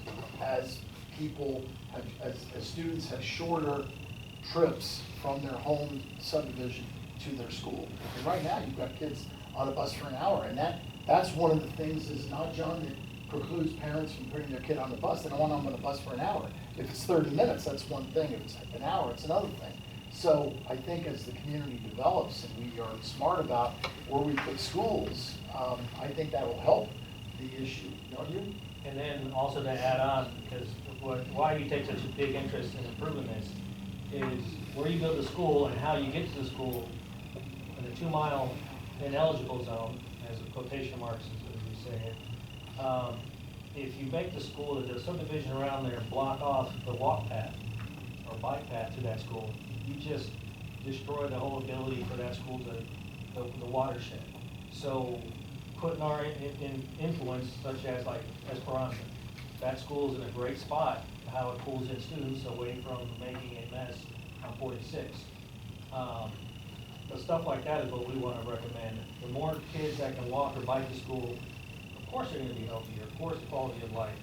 as people have, as students have shorter trips from their home subdivision to their school. And right now, you've got kids on a bus for an hour, and that's one of the things, is not, John, that precludes parents from putting their kid on the bus. They don't want them on the bus for an hour. If it's 30 minutes, that's one thing. If it's an hour, it's another thing. So I think as the community develops and we are smart about where we put schools, I think that will help the issue, don't you? And then also to add on, because why you take such a big interest in improving this is where you go to school and how you get to the school in the 2-mile ineligible zone, as the quotation marks as we say it. If you make the school, the subdivision around there block off the walk path or bike path to that school, you just destroy the whole ability for that school to, the watershed. So putting our influence, such as like Esperanza, that school is in a great spot, how it pulls in students away from making a mess on 46. But stuff like that is what we want to recommend. The more kids that can walk or bike to school, of course they're going to be healthier, of course the quality of life.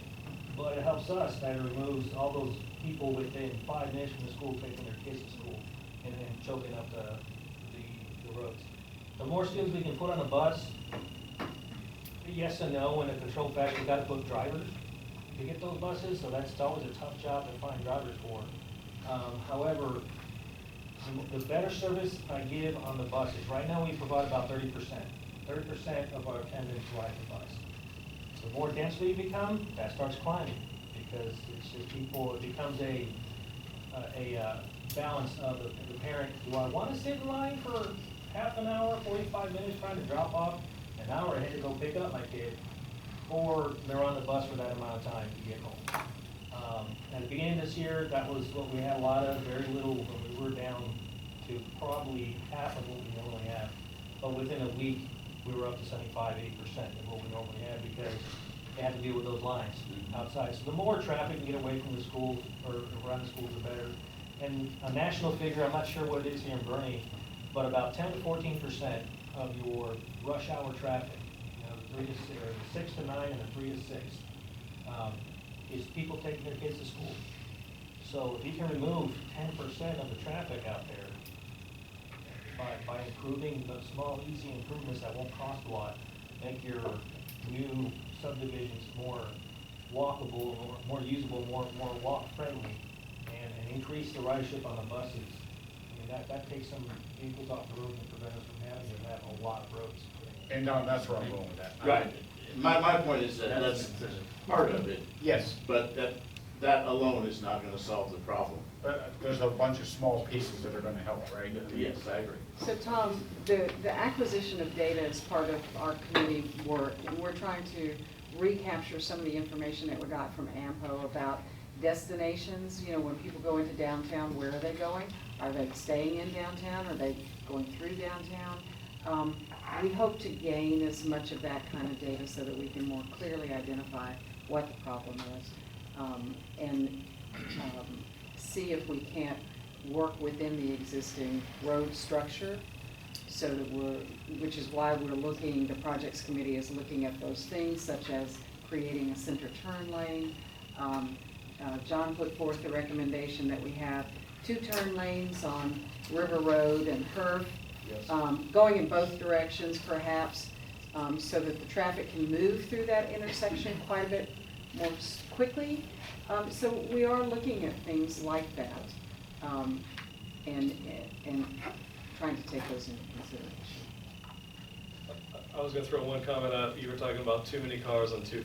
But it helps us that it removes all those people within 5 minutes from the school taking their kids to school and choking up the roads. The more students we can put on the bus, yes and no, in the control factor, we've got to book drivers to get those buses, so that's always a tough job to find drivers for. However, the better service I give on the buses, right now we provide about 30%. 30% of our attendants ride the bus. The more densely you become, that starts climbing, because it's just people, it becomes a balance of the parent. Do I want to sit in line for half an hour, 45 minutes trying to drop off, an hour ahead to go pick up my kid, or they're on the bus for that amount of time to get home? At the beginning of this year, that was what we had a lot of, very little, we were down to probably half of what we normally have. But within a week, we were up to 75, 80% of what we normally had, because they had to deal with those lines outside. So the more traffic we get away from the schools or around the schools, the better. And a national figure, I'm not sure what it is here in Bernie, but about 10 to 14% of your rush hour traffic, you know, the 6 to 9 and the 3 to 6, is people taking their kids to school. So if you can remove 10% of the traffic out there by improving the small, easy improvements that won't cost a lot, make your new subdivisions more walkable, more usable, more walk-friendly, and increase the ridership on the buses. I mean, that takes some vehicles off the road and prevent us from having to have a lot of roads. And Don, that's where I'm going with that. Right. My point is that that's part of it. Yes. But that alone is not going to solve the problem. But there's a bunch of small pieces that are going to help, right? Yes, I agree. So Tom, the acquisition of data is part of our committee work, and we're trying to recapture some of the information that we got from AMPO about destinations. You know, when people go into downtown, where are they going? Are they staying in downtown? Are they going through downtown? We hope to gain as much of that kind of data so that we can more clearly identify what the problem is, and see if we can't work within the existing road structure, so that which is why we're looking, the projects committee is looking at those things such as creating a center turn lane. John put forth the recommendation that we have 2 turn lanes on River Road and Herb, going in both directions perhaps, so that the traffic can move through that intersection quite a bit more quickly. So we are looking at things like that, and trying to take those into consideration. I was gonna throw one comment out. You were talking about too many cars on too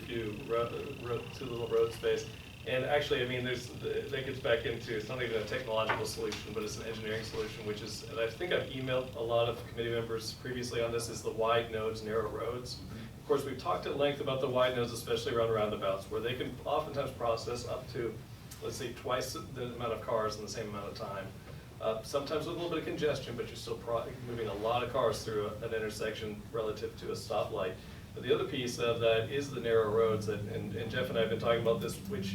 little road space. And actually, I mean, that gets back into, it's not even a technological solution, but it's an engineering solution, which is, and I think I've emailed a lot of committee members previously on this, is the wide nodes, narrow roads. Of course, we've talked at length about the wide nodes, especially around roundabouts, where they can oftentimes process up to, let's say, twice the amount of cars in the same amount of time. Sometimes with a little bit of congestion, but you're still moving a lot of cars through an intersection relative to a stoplight. But the other piece of that is the narrow roads, and Jeff and I have been talking about this, which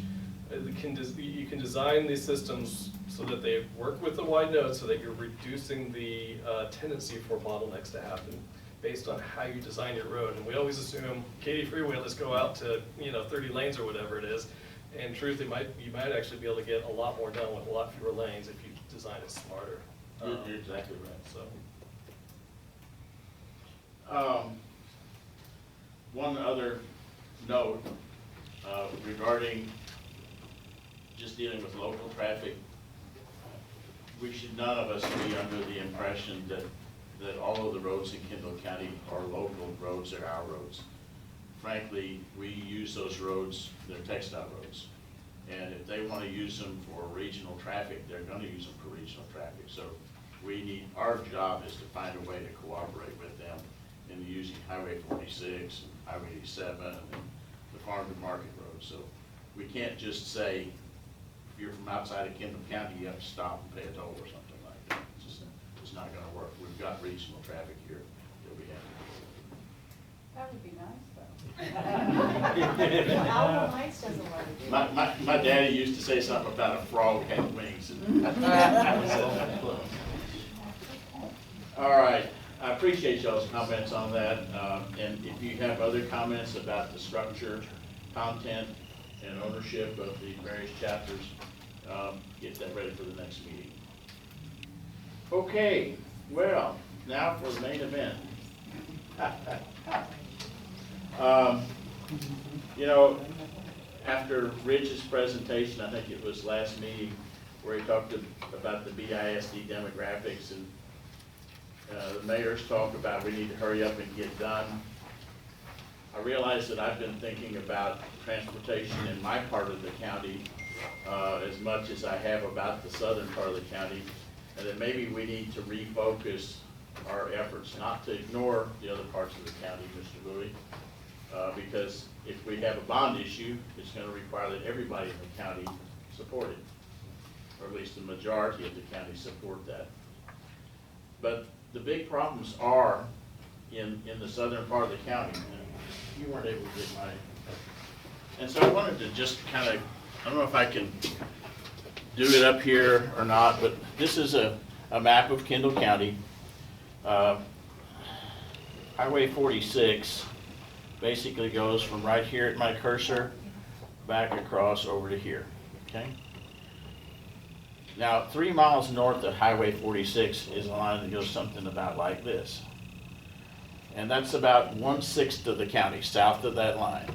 you can design these systems so that they work with the wide nodes, so that you're reducing the tendency for bottlenecks to happen based on how you design your road. And we always assume Katy Freeway, let's go out to 30 lanes or whatever it is. And truthfully, you might actually be able to get a lot more done with a lot fewer lanes if you design it smarter. You're exactly right. So, one other note regarding just dealing with local traffic, we should none of us be under the impression that all of the roads in Kendall County are local roads, they're our roads. Frankly, we use those roads, they're textile roads. And if they want to use them for regional traffic, they're going to use them for regional traffic. So our job is to find a way to cooperate with them in using Highway 46 and Highway 87 and the farm to market road. So we can't just say, if you're from outside of Kendall County, you have to stop and pay a toll or something like that. It's not going to work. We've got regional traffic here that we have to deal with. That would be nice, though. Alamo Heights doesn't want to do it. My daddy used to say something about a frog having wings. All right, I appreciate y'all's comments on that. And if you have other comments about the structure, content, and ownership of the various chapters, get that ready for the next meeting. Okay, well, now for the main event. After Rich's presentation, I think it was last meeting, where he talked about the BISD demographics, and the mayor's talk about we need to hurry up and get done. I realize that I've been thinking about transportation in my part of the county as much as I have about the southern part of the county, and that maybe we need to refocus our efforts, not to ignore the other parts of the county, Mr. Bowie, because if we have a bond issue, it's going to require that everybody in the county support it, or at least the majority of the county support that. But the big problems are in the southern part of the county. You weren't able to get mine. And so I wanted to just kind of, I don't know if I can do it up here or not, but this is a map of Kendall County. Highway 46 basically goes from right here at my cursor back across over to here, okay? Now, 3 miles north of Highway 46 is a line that goes something about like this. And that's about 1/6 of the county south of that line.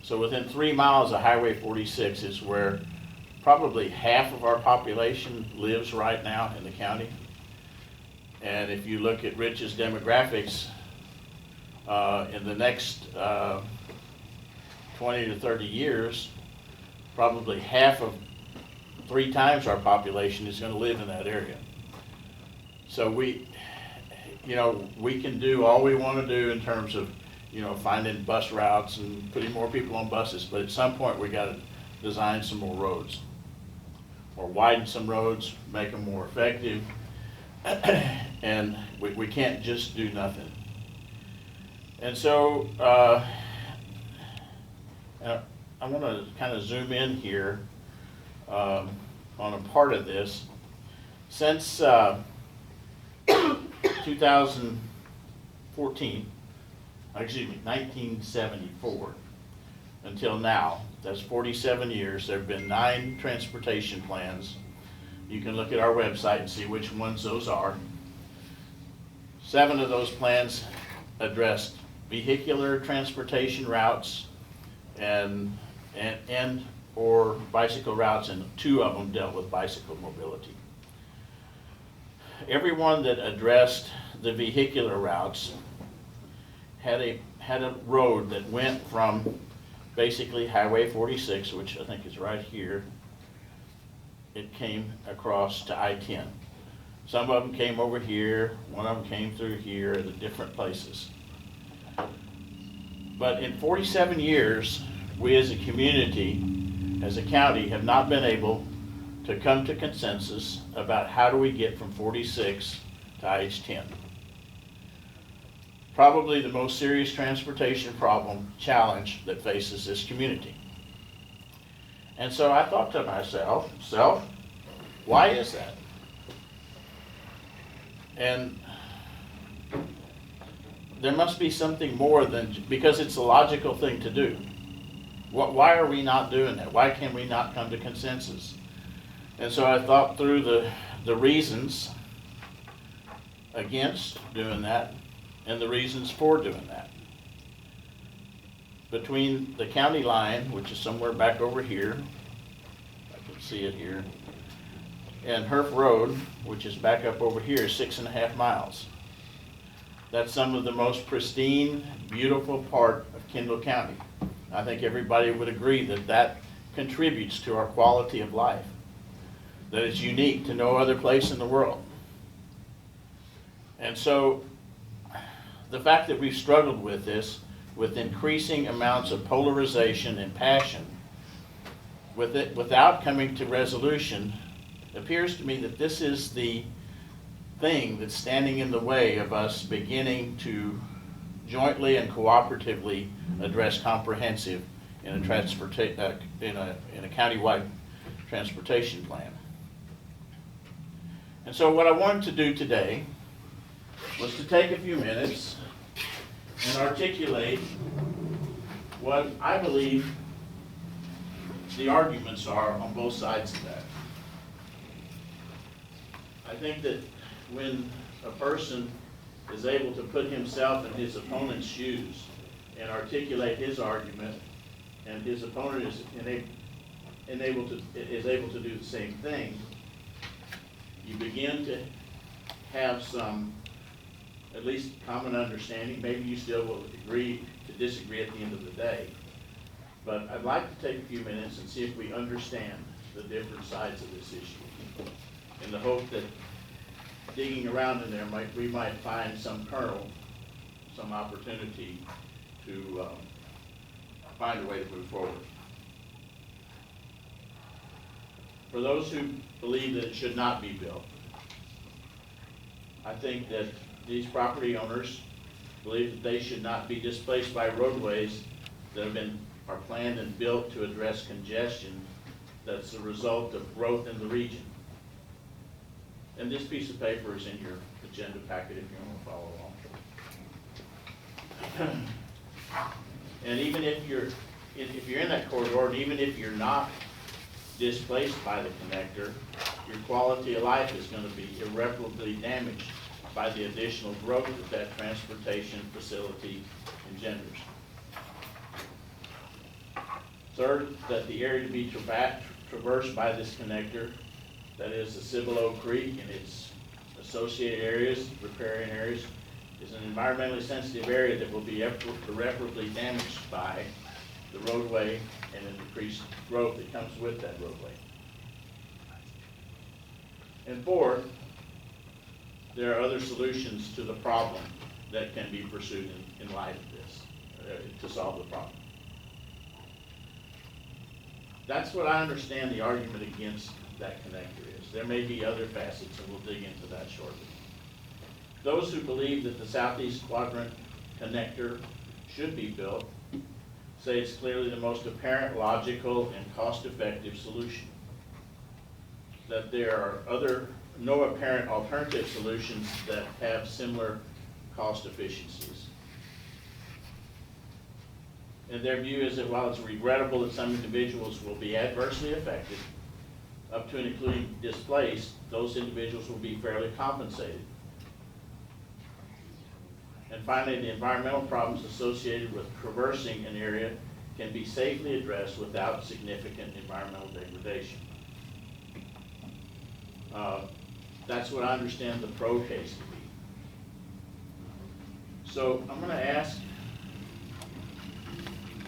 So within 3 miles of Highway 46 is where probably half of our population lives right now in the county. And if you look at Rich's demographics, in the next 20 to 30 years, probably 3 times our population is going to live in that area. So we can do all we want to do in terms of, finding bus routes and putting more people on buses, but at some point we got to design some more roads, or widen some roads, make them more effective, And we can't just do nothing. And so, I want to kind of zoom in here on a part of this. Since 2014, excuse me, 1974 until now, that's 47 years, there have been 9 transportation plans. You can look at our website and see which ones those are. 7 of those plans addressed vehicular transportation routes and or bicycle routes, and 2 of them dealt with bicycle mobility. Every one that addressed the vehicular routes had a road that went from basically Highway 46, which I think is right here. It came across to I-10. Some of them came over here, one of them came through here at the different places. But in 47 years, we as a community, as a county, have not been able to come to consensus about how do we get from 46 to IH-10. Probably the most serious transportation challenge that faces this community. And so I thought to myself, why is that? And there must be something more than, because it's a logical thing to do. Why are we not doing that? Why can we not come to consensus? And so I thought through the reasons against doing that and the reasons for doing that. Between the county line, which is somewhere back over here, I can see it here, and Herf Road, which is back up over here, is 6.5 miles. That's some of the most pristine, beautiful part of Kendall County. I think everybody would agree that that contributes to our quality of life, that it's unique to no other place in the world. And so the fact that we've struggled with this, with increasing amounts of polarization and passion, with it, without coming to resolution, appears to me that this is the thing that's standing in the way of us beginning to jointly and cooperatively address comprehensive in a countywide transportation plan. And so what I wanted to do today was to take a few minutes and articulate what I believe the arguments are on both sides of that. I think that when a person is able to put himself in his opponent's shoes and articulate his argument, and his opponent is able to do the same thing, you begin to have some, at least common understanding. Maybe you still will agree to disagree at the end of the day. But I'd like to take a few minutes and see if we understand the different sides of this issue, in the hope that digging around in there, we might find some kernel, some opportunity to find a way to move forward. For those who believe that it should not be built, I think that these property owners believe that they should not be displaced by roadways that are planned and built to address congestion that's the result of growth in the region. And this piece of paper is in your agenda packet if you want to follow along. And even if you're in that corridor, and even if you're not displaced by the connector, your quality of life is going to be irreparably damaged by the additional growth that transportation facility engenders. Third, that the area to be traversed by this connector, that is the Cibolo Creek and its associated areas, riparian areas, is an environmentally sensitive area that will be irreparably damaged by the roadway and the decreased growth that comes with that roadway. And fourth, there are other solutions to the problem that can be pursued in light of this to solve the problem. That's what I understand the argument against that connector is. There may be other facets, and we'll dig into that shortly. Those who believe that the southeast quadrant connector should be built say it's clearly the most apparent, logical, and cost-effective solution. That there are no apparent alternative solutions that have similar cost efficiencies. And their view is that while it's regrettable that some individuals will be adversely affected, up to and including displaced, those individuals will be fairly compensated. And finally, the environmental problems associated with traversing an area can be safely addressed without significant environmental degradation. That's what I understand the pro case to be. So I'm going to ask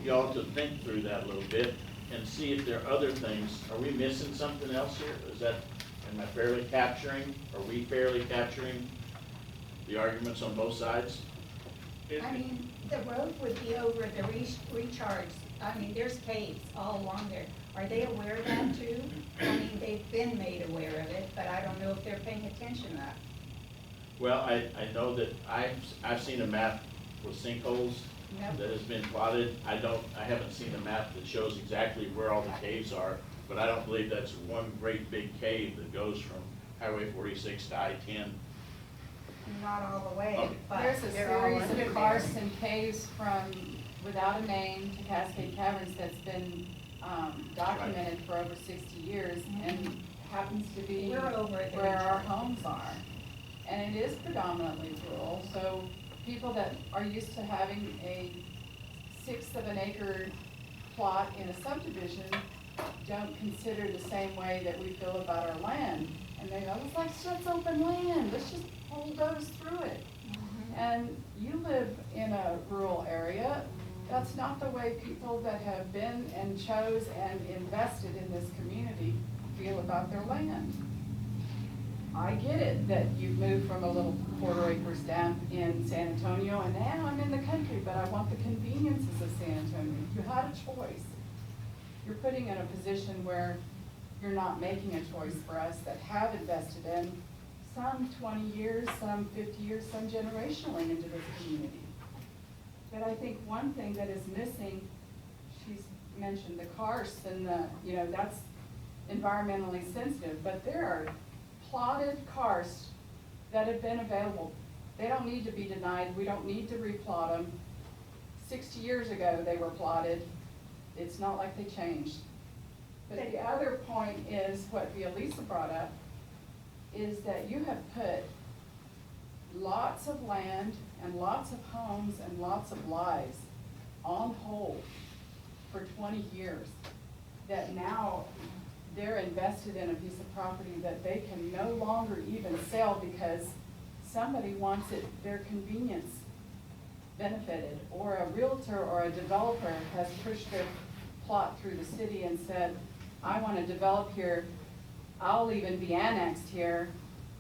y'all to think through that a little bit and see if there are other things. Are we missing something else here? Am I fairly capturing, are we fairly capturing the arguments on both sides? I mean, the road would be over the recharge. I mean, there's caves all along there. Are they aware of that too? I mean, they've been made aware of it, but I don't know if they're paying attention to that. Well, I know that I've seen a map with sinkholes Yep. that has been plotted. I haven't seen a map that shows exactly where all the caves are, but I don't believe that's one great big cave that goes from Highway 46 to I-10. Not all the way, Okay. but There's a they're all series under of there. karsts and caves from Without a Name to Cascade Caverns that's been documented for over 60 years and happens to be We're over at the where our recharge. homes are. And it is predominantly rural, so people that are used to having a 1/6 of an acre plot in a subdivision don't consider the same way that we feel about our land. And they go, it's like, that's open land, let's just bulldoze through it. And you live in a rural area, that's not the way people that have been and chose and invested in this community feel about their land. I get it that you've moved from a little quarter acre stamp in San Antonio and now I'm in the country, but I want the conveniences of San Antonio. You had a choice. You're putting in a position where you're not making a choice for us that have invested in some 20 years, some 50 years, some generationally into this community. But I think one thing that is missing, she's mentioned the karsts and that's environmentally sensitive, but there are plotted karsts that have been available. They don't need to be denied. We don't need to replot them. 60 years ago, they were plotted. It's not like they changed. But the other point is what Elisa brought up, is that you have put lots of land and lots of homes and lots of lives on hold for 20 years, that now they're invested in a piece of property that they can no longer even sell because somebody wants it, their convenience benefited, or a realtor or a developer has pushed their plot through the city and said, I want to develop here, I'll even be annexed here,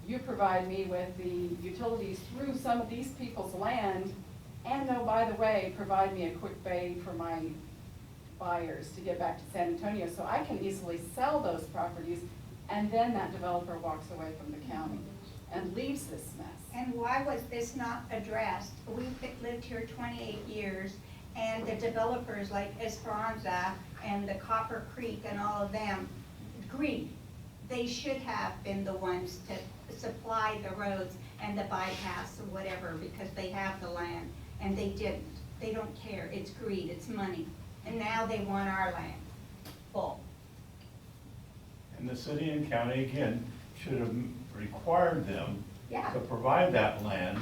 you provide me with the utilities through some of these people's land, and oh, by the way, provide me a quick bay for my buyers to get back to San Antonio, so I can easily sell those properties, and then that developer walks away from the county and leaves this mess. And why was this not addressed? We've lived here 28 years, and the developers like Esperanza and the Copper Creek and all of them agreed. They should have been the ones to supply the roads and the bypass or whatever, because they have the land, and they didn't. They don't care. It's greed, it's money. And now they want our land full. And the city and county, again, should have required them Yeah. to provide that land.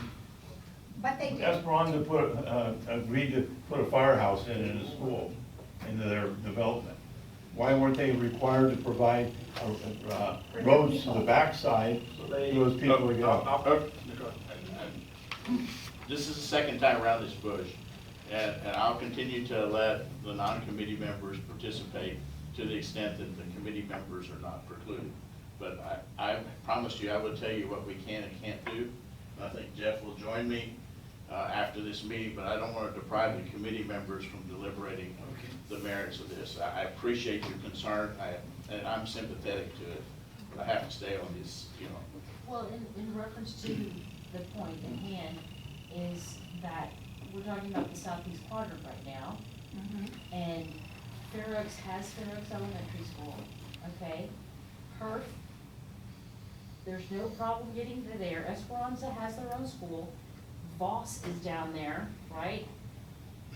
But they didn't. Esperanza agreed to put a firehouse in a school into their development. Why weren't they required to provide roads to the backside for those people to get out? This is the second time around this bush, and I'll continue to let the non-committee members participate to the extent that the committee members are not precluded. But I promised you I would tell you what we can and can't do. And I think Jeff will join me after this meeting, but I don't want to deprive the committee members from deliberating the merits of this. I appreciate your concern, and I'm sympathetic to it. I have to stay on this, you know. Well, in reference to the point at hand, is that we're talking about the southeast quadrant right now. And Fair Oaks has Fair Oaks Elementary School, okay? Herf, there's no problem getting to there. Esperanza has their own school. Voss is down there, right?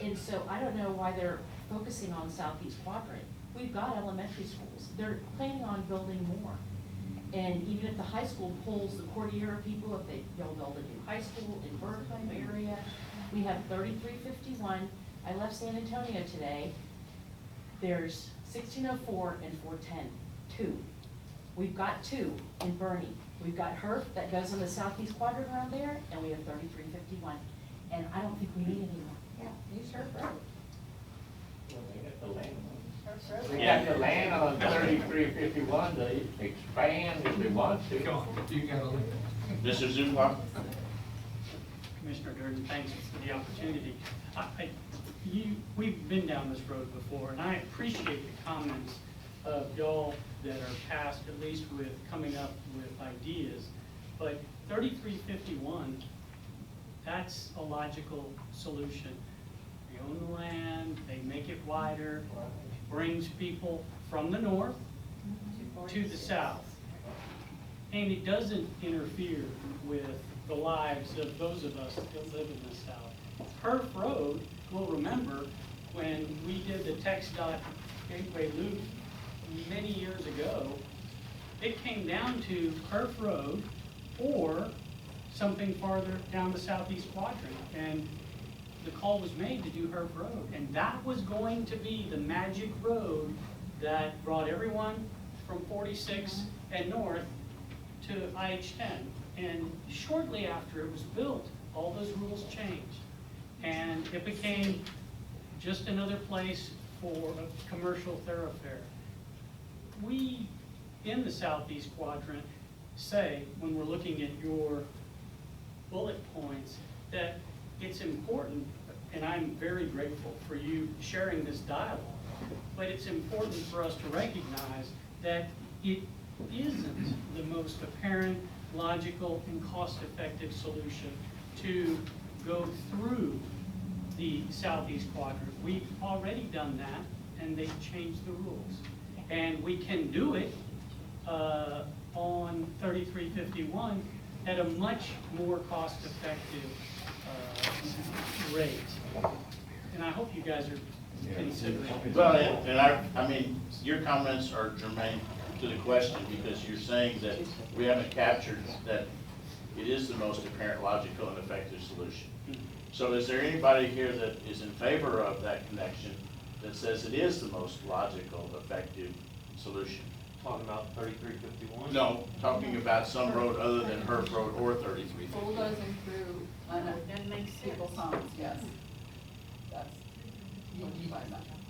And so I don't know why they're focusing on southeast quadrant. We've got elementary schools. They're planning on building more. And even if the high school pulls the Cordillera people, if they'll build a new high school in Bergheim area, we have 3351. I left San Antonio today. There's 1604 and 410, two. We've got two in Bernie. We've got Herf that goes in the southeast quadrant around there, and we have 3351. And I don't think we need any more. Yeah, use Herf Road. We have the land on 3351 to expand if we want to. You got a Mr. Zupa? Commissioner Durden, thanks for the opportunity. We've been down this road before, and I appreciate the comments of y'all that are past, at least with coming up with ideas. But 3351, that's a logical solution. We own the land, they make it wider, brings people from the north to the south. And it doesn't interfere with the lives of those of us that live in the south. Herf Road, we'll remember when we did the TxDOT Gateway Loop many years ago, it came down to Herf Road or something farther down the southeast quadrant. And the call was made to do Herf Road. And that was going to be the magic road that brought everyone from 46 and north to IH-10. And shortly after it was built, all those rules changed. And it became just another place for a commercial thoroughfare. We, in the southeast quadrant, say, when we're looking at your bullet points, that it's important, and I'm very grateful for you sharing this dialogue, but it's important for us to recognize that it isn't the most apparent, logical, and cost-effective solution to go through the southeast quadrant. We've already done that, and they've changed the rules. And we can do it on 3351 at a much more cost-effective rate. And I hope you guys are considering. Well, and I mean, your comments are germane to the question, because you're saying that we haven't captured that it is the most apparent, logical, and effective solution. So is there anybody here that is in favor of that connection that says it is the most logical, effective solution? Talking about 3351? No, talking about some road other than Herf Road or 3351. Bulldozing through That makes people's homes, yes. That's,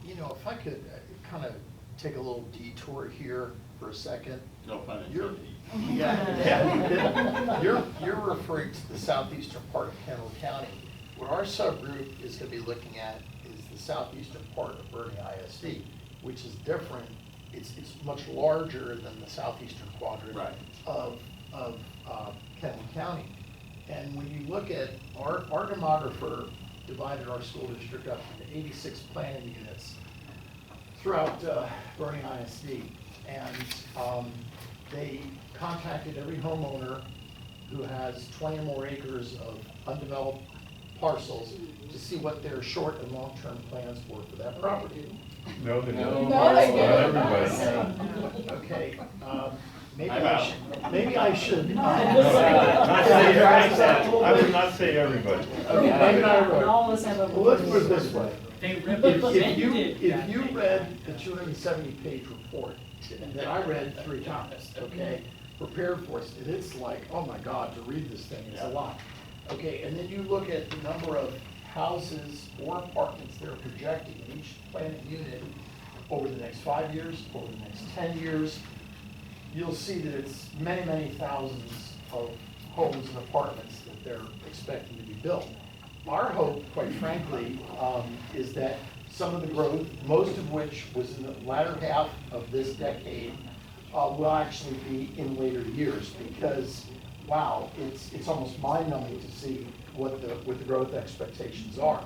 You know, if I could kind of take a little detour here for a second. No pun You're, intended. you're referring to the southeastern part of Kendall County. What our subgroup is going to be looking at is the southeastern part of Bernie ISD, which is different. It's much larger than the southeastern quadrant of Kendall County. And when you look at our demographer divided our school district up into 86 planning units throughout Bernie ISD. And they contacted every homeowner who has 20 or more acres of undeveloped parcels to see what their short and long-term plans were for that property. No, they No, don't. they didn't. Not everybody. Okay, maybe I'm I out. should, maybe I should. I would not say everybody. Okay, maybe not everybody. All of us have a. Well, let's put it this way. They If represented you read the 270-page report that I read 3 times, okay, prepared for us, and it's like, oh my God, to read this thing, it's a lot. Okay, and then you look at the number of houses or apartments they're projecting in each planning unit over the next 5 years, over the next 10 years, you'll see that it's many, many thousands of homes and apartments that they're expecting to be built. Our hope, quite frankly, is that some of the growth, most of which was in the latter half of this decade, will actually be in later years, because, wow, it's almost mind-numbing to see what the growth expectations are.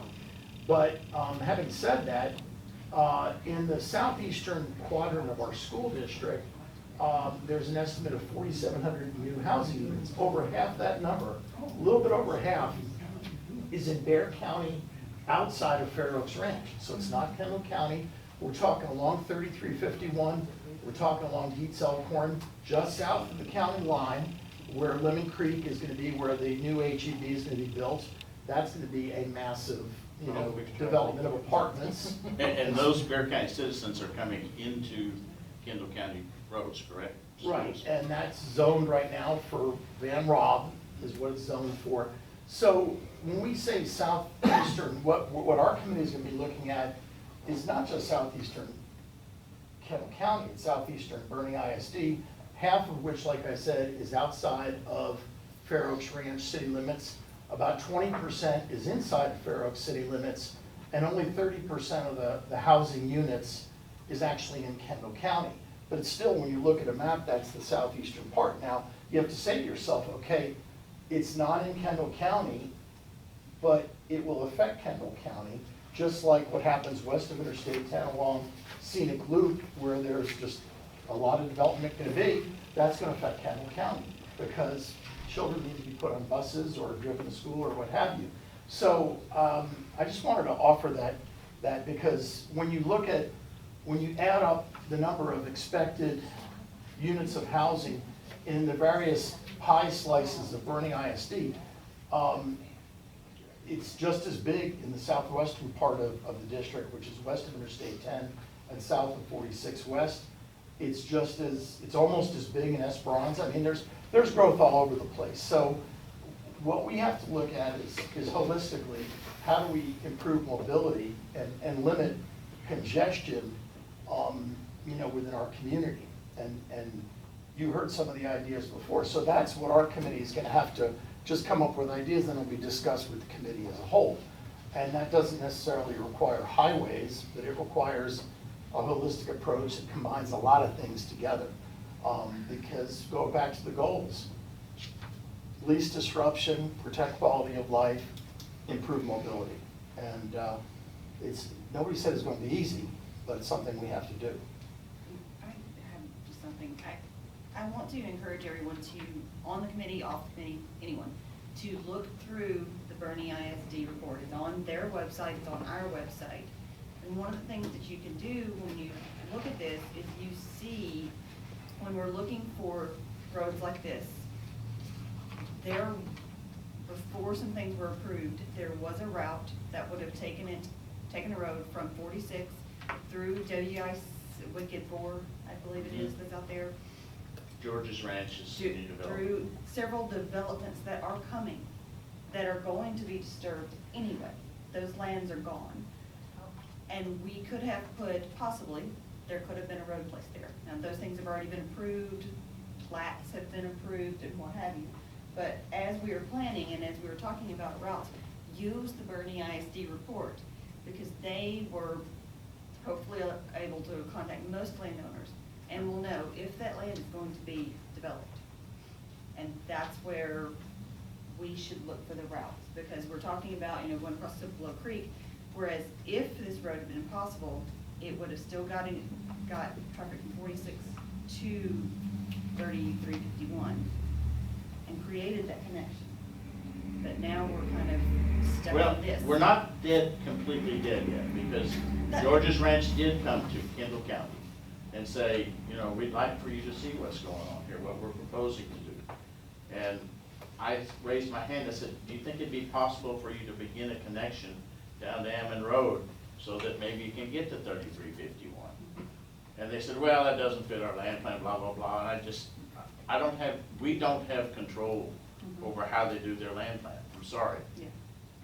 But having said that, in the southeastern quadrant of our school district, there's an estimate of 4,700 new housing units. Over half that number, a little bit over half, is in Bear County, outside of Fair Oaks Ranch. So it's not Kendall County. We're talking along 3351. We're talking along Dietz Elkhorn, just south of the county line, where Lemon Creek is going to be, where the new HEB is going to be built. That's going to be a massive, development of apartments. And those Bear County citizens are coming into Kendall County roads, correct? Right, and that's zoned right now for Van Rob, is what it's zoned for. So when we say southeastern, what our committee is going to be looking at is not just southeastern Kendall County, it's southeastern Bernie ISD, half of which, like I said, is outside of Fair Oaks Ranch city limits. About 20% is inside of Fair Oaks city limits, and only 30% of the housing units is actually in Kendall County. But it's still, when you look at a map, that's the southeastern part. Now, you have to say to yourself, okay, it's not in Kendall County, but it will affect Kendall County, just like what happens west of Interstate 10 along Scenic Loop, where there's just a lot of development going to be. That's going to affect Kendall County, because children need to be put on buses or driven to school or what have you. So I just wanted to offer that because when you add up the number of expected units of housing in the various pie slices of Bernie ISD, it's just as big in the southwestern part of the district, which is west of Interstate 10 and south of 46 West. It's almost as big in Esperanza. I mean, there's growth all over the place. So what we have to look at is holistically, how do we improve mobility and limit congestion, within our community? And you heard some of the ideas before. So that's what our committee is going to have to just come up with ideas, and it'll be discussed with the committee as a whole. And that doesn't necessarily require highways, but it requires a holistic approach that combines a lot of things together. Because go back to the goals: least disruption, protect quality of life, improve mobility. And nobody said it's going to be easy, but it's something we have to do. I have just something. I want to encourage everyone to, on the committee, off the committee, anyone, to look through the Bernie ISD report. It's on their website, it's on our website. And one of the things that you can do when you look at this is you see, when we're looking for roads like this, before some things were approved, there was a route that would have taken a road from 46 through WI Wicked 4, I believe it is, that's out there. George's Ranch is new development. Through several developments that are coming, that are going to be disturbed anyway. Those lands are gone. And we could have possibly, there could have been a road placed there. Now, those things have already been approved, plats have been approved and what have you. But as we were planning and as we were talking about routes, use the Bernie ISD report, because they were hopefully able to contact most landowners and will know if that land is going to be developed. And that's where we should look for the routes, because we're talking about, going across Cipolo Creek, whereas if this road had been possible, it would have still got traffic from 46 to 3351 and created that connection. But now we're kind of stuck on this. We're not completely dead yet, because George's Ranch did come to Kendall County and say, we'd like for you to see what's going on here, what we're proposing to do. And I raised my hand and said, do you think it'd be possible for you to begin a connection down to Ammon Road so that maybe you can get to 3351? And they said, well, that doesn't fit our land plan, blah, blah, blah. And we don't have control over how they do their land plan. I'm sorry. Yeah.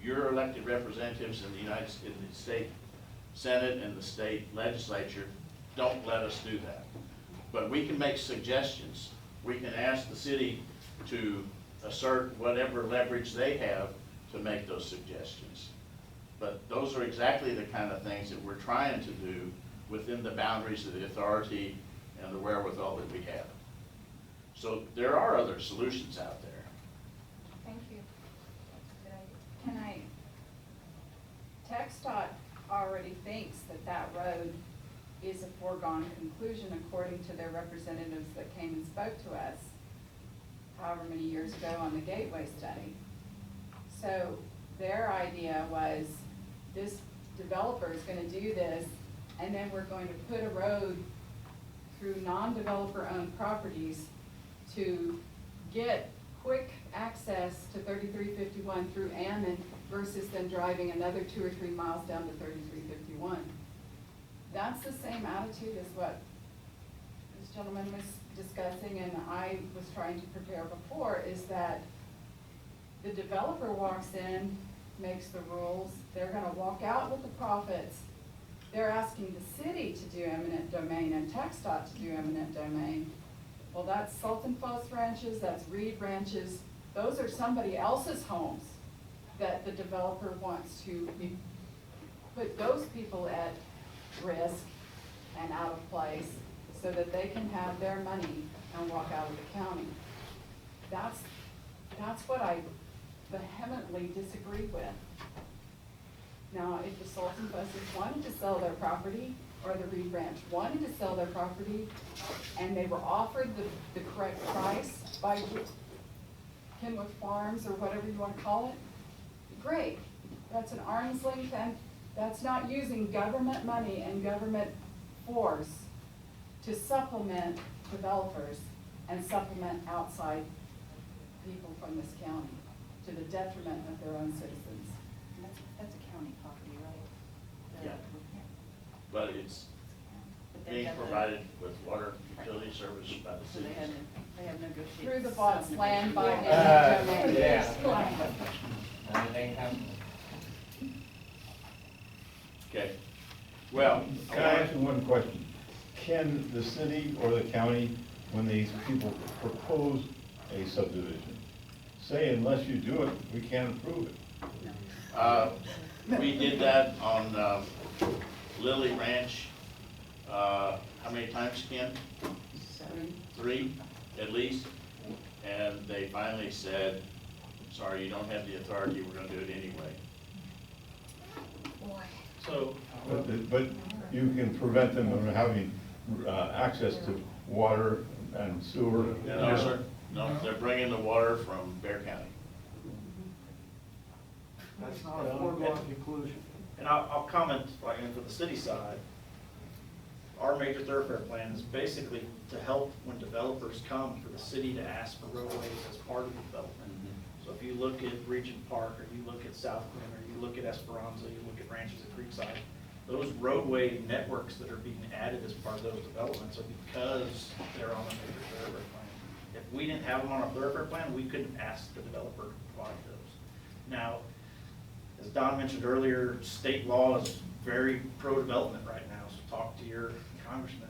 Your elected representatives in the state Senate and the state legislature don't let us do that. But we can make suggestions. We can ask the city to assert whatever leverage they have to make those suggestions. But those are exactly the kind of things that we're trying to do within the boundaries of the authority and the wherewithal that we have. So there are other solutions out there. Thank you. Can I, TxDOT already thinks that that road is a foregone conclusion according to their representatives that came and spoke to us however many years ago on the Gateway study. So their idea was this developer is gonna do this, and then we're going to put a road through non-developer owned properties to get quick access to 3351 through Ammon versus then driving another 2 or 3 miles down to 3351. That's the same attitude as what this gentleman was discussing and I was trying to prepare before, is that the developer walks in, makes the rules, they're gonna walk out with the profits. They're asking the city to do eminent domain and TxDOT to do eminent domain. Well, that's Sultan Falls ranches, that's Reed ranches. Those are somebody else's homes that the developer wants to put those people at risk and out of place so that they can have their money and walk out of the county. That's what I vehemently disagree with. Now, if the Sultan buses wanted to sell their property, or the Reed Ranch wanted to sell their property, and they were offered the correct price by Kenwood Farms, or whatever you want to call it, great. That's an arm's length, and that's not using government money and government force to supplement developers and supplement outside people from this county to the detriment of their own citizens. That's a county property, right? Yeah. But it's being provided with water utility service by the So city. they have negotiated. Through the boss land by eminent domain. Yeah. And they have, Okay, well. Can I ask you one question? Can the city or the county, when these people propose a subdivision, say unless you do it, we can't approve it? We did that on Lily Ranch, how many times, Ken? 3, at least. And they finally said, sorry, you don't have the authority, we're gonna do it anyway. So, But you can prevent them from having access to water and sewer. No, sir, no, they're bringing the water from Bear County. That's not a foregone conclusion. And I'll comment, like, for the city side, our major thoroughfare plan is basically to help when developers come for the city to ask for roadways as part of the development. So if you look at Regent Park, or you look at South Glen, or you look at Esperanza, you look at Ranches at Creekside, those roadway networks that are being added as part of those developments are because they're on the major thoroughfare plan. If we didn't have them on our thoroughfare plan, we couldn't ask the developer to provide those. Now, as Don mentioned earlier, state law is very pro-development right now, so talk to your congressman.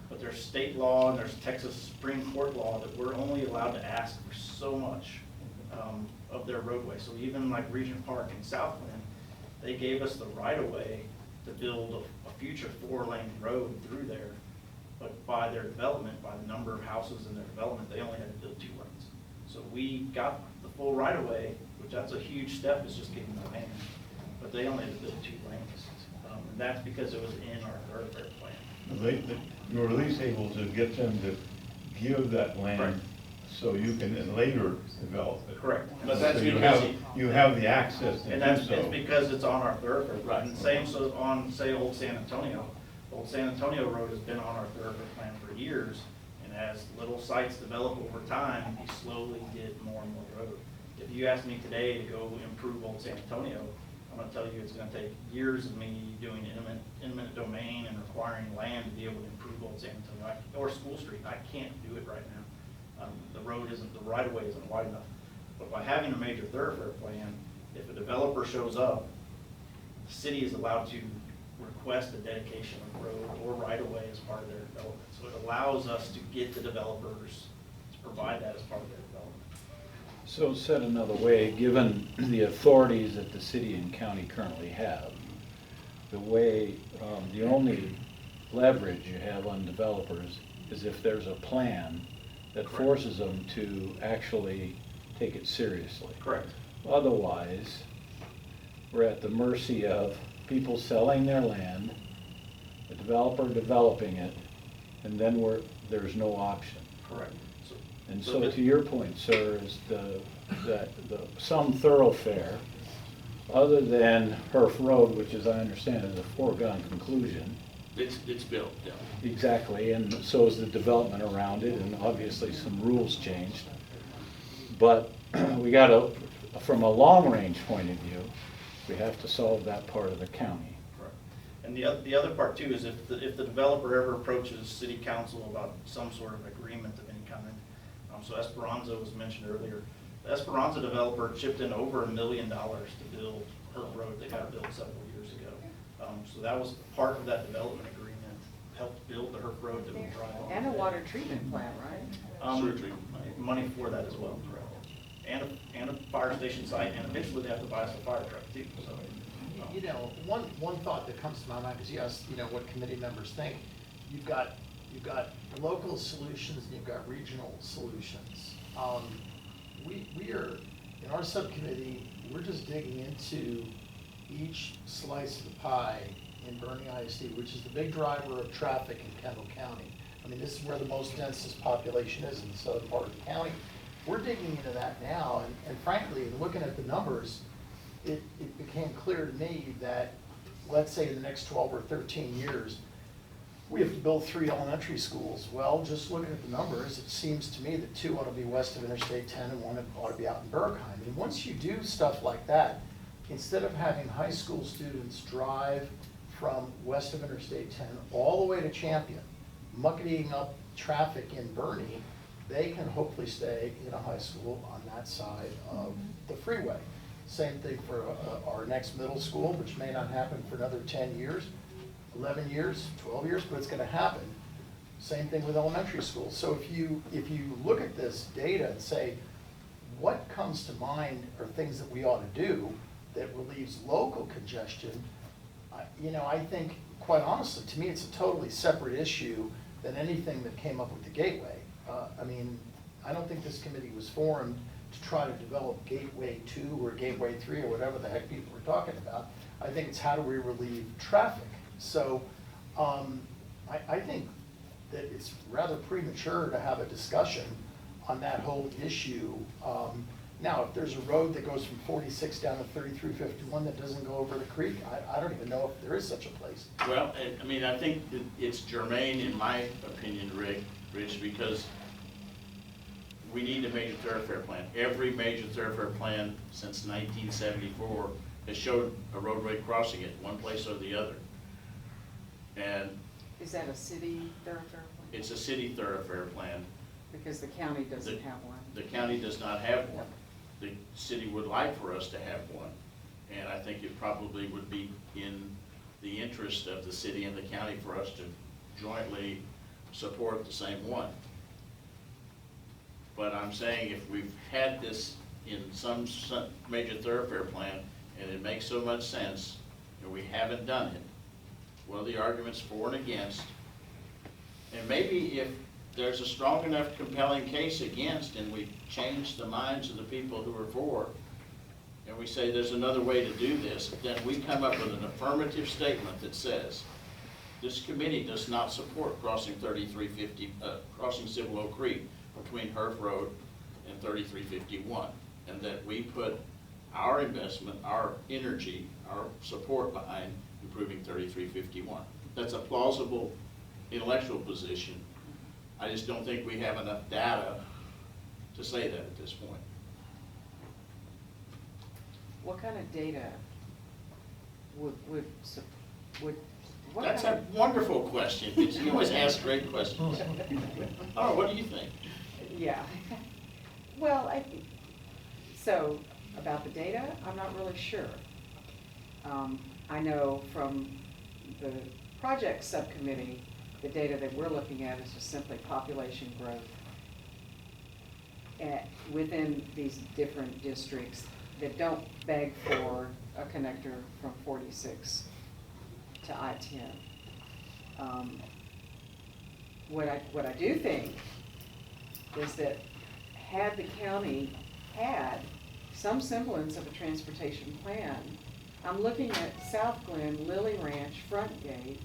But there's state law and there's Texas Supreme Court law that we're only allowed to ask for so much of their roadway. So even like Regent Park in Southland, they gave us the right-of-way to build a future 4-lane road through there. But by their development, by the number of houses in their development, they only had to build 2 lanes. So we got the full right-of-way, which that's a huge step, is just getting the land. But they only had to build 2 lanes. And that's because it was in our thoroughfare plan. You're at least able to get them to give that land. Right. So you can then later develop it. Correct. But that's So you because have the access to and do that's so. it's because it's on our thoroughfare. Right. And same so on, say, Old San Antonio. Old San Antonio Road has been on our thoroughfare plan for years, and as little sites develop over time, you slowly get more and more road. If you ask me today to go improve Old San Antonio, I'm gonna tell you it's gonna take years of me doing eminent domain and requiring land to be able to improve Old San Antonio, or School Street. I can't do it right now. The road isn't, the right-of-way isn't wide enough. But by having a major thoroughfare plan, if a developer shows up, the city is allowed to request a dedication of road or right-of-way as part of their development. So it allows us to get the developers to provide that as part of their development. So said another way, given the authorities that the city and county currently have, the way, the only leverage you have on developers is if there's a plan that Correct. forces them to actually take it seriously. Correct. Otherwise, we're at the mercy of people selling their land, the developer developing it, and then there's no option. Correct. And so to your point, sir, is some thoroughfare, other than Herf Road, which as I understand is a foregone conclusion. It's built, yeah. Exactly, and so is the development around it, and obviously some rules changed. But we gotta, from a long-range point of view, we have to solve that part of the county. Correct. And the other part too is if the developer ever approaches city council about some sort of agreement of any kind, so Esperanza was mentioned earlier, the Esperanza developer chipped in over $1 million to build Herb Road. They got built several years ago. So that was part of that development agreement, helped build the Herb Road that we drive on. And a water treatment plant, right? Sewer treatment, money for that as well, correct. And a fire station site, and eventually they have to buy us a fire truck too, so. You know, one thought that comes to my mind is, yes, you know, what committee members think. You've got local solutions and you've got regional solutions. We are, in our subcommittee, we're just digging into each slice of the pie in Bernie ISD, which is the big driver of traffic in Kendall County. I mean, this is where the most densest population is in the southern part of the county. We're digging into that now, and frankly, in looking at the numbers, it became clear to me that, let's say in the next 12 or 13 years, we have to build 3 elementary schools. Well, just looking at the numbers, it seems to me that 2 ought to be west of Interstate 10 and 1 ought to be out in Bergheim. And once you do stuff like that, instead of having high school students drive from west of Interstate 10 all the way to Champion, mucketing up traffic in Bernie, they can hopefully stay in a high school on that side of the freeway. Same thing for our next middle school, which may not happen for another 10 years, 11 years, 12 years, but it's going to happen. Same thing with elementary schools. So if you look at this data and say, what comes to mind are things that we ought to do that relieves local congestion, you know, I think, quite honestly, to me, it's a totally separate issue than anything that came up with the Gateway. I mean, I don't think this committee was formed to try to develop Gateway 2 or Gateway 3 or whatever the heck people were talking about. I think it's how do we relieve traffic. So I think that it's rather premature to have a discussion on that whole issue. Now, if there's a road that goes from 46 down to 3351 that doesn't go over the creek, I don't even know if there is such a place. Well, I mean, I think it's germane, in my opinion, Rich, because we need a major thoroughfare plan. Every major thoroughfare plan since 1974 has showed a roadway crossing it, one place or the other. And Is that a city thoroughfare plan? it's a city thoroughfare plan. Because the county doesn't have one. The county does not have one. The city would like for us to have one. And I think it probably would be in the interest of the city and the county for us to jointly support the same one. But I'm saying if we've had this in some major thoroughfare plan and it makes so much sense and we haven't done it, what are the arguments for and against? And maybe if there's a strong enough compelling case against and we change the minds of the people who are for, and we say there's another way to do this, then we come up with an affirmative statement that says, this committee does not support crossing 3350, crossing Civil Oak Creek between Herf Road and 3351, and that we put our investment, our energy, our support behind improving 3351. That's a plausible intellectual position. I just don't think we have enough data to say that at this point. What kind of data would what That's kind a wonderful question. You always ask great questions. Oh, what do you think? Yeah. Well, so about the data, I'm not really sure. I know from the project subcommittee, the data that we're looking at is just simply population growth within these different districts that don't beg for a connector from 46 to I-10. What I do think is that had the county had some semblance of a transportation plan, I'm looking at South Glen, Lily Ranch, Front Gate,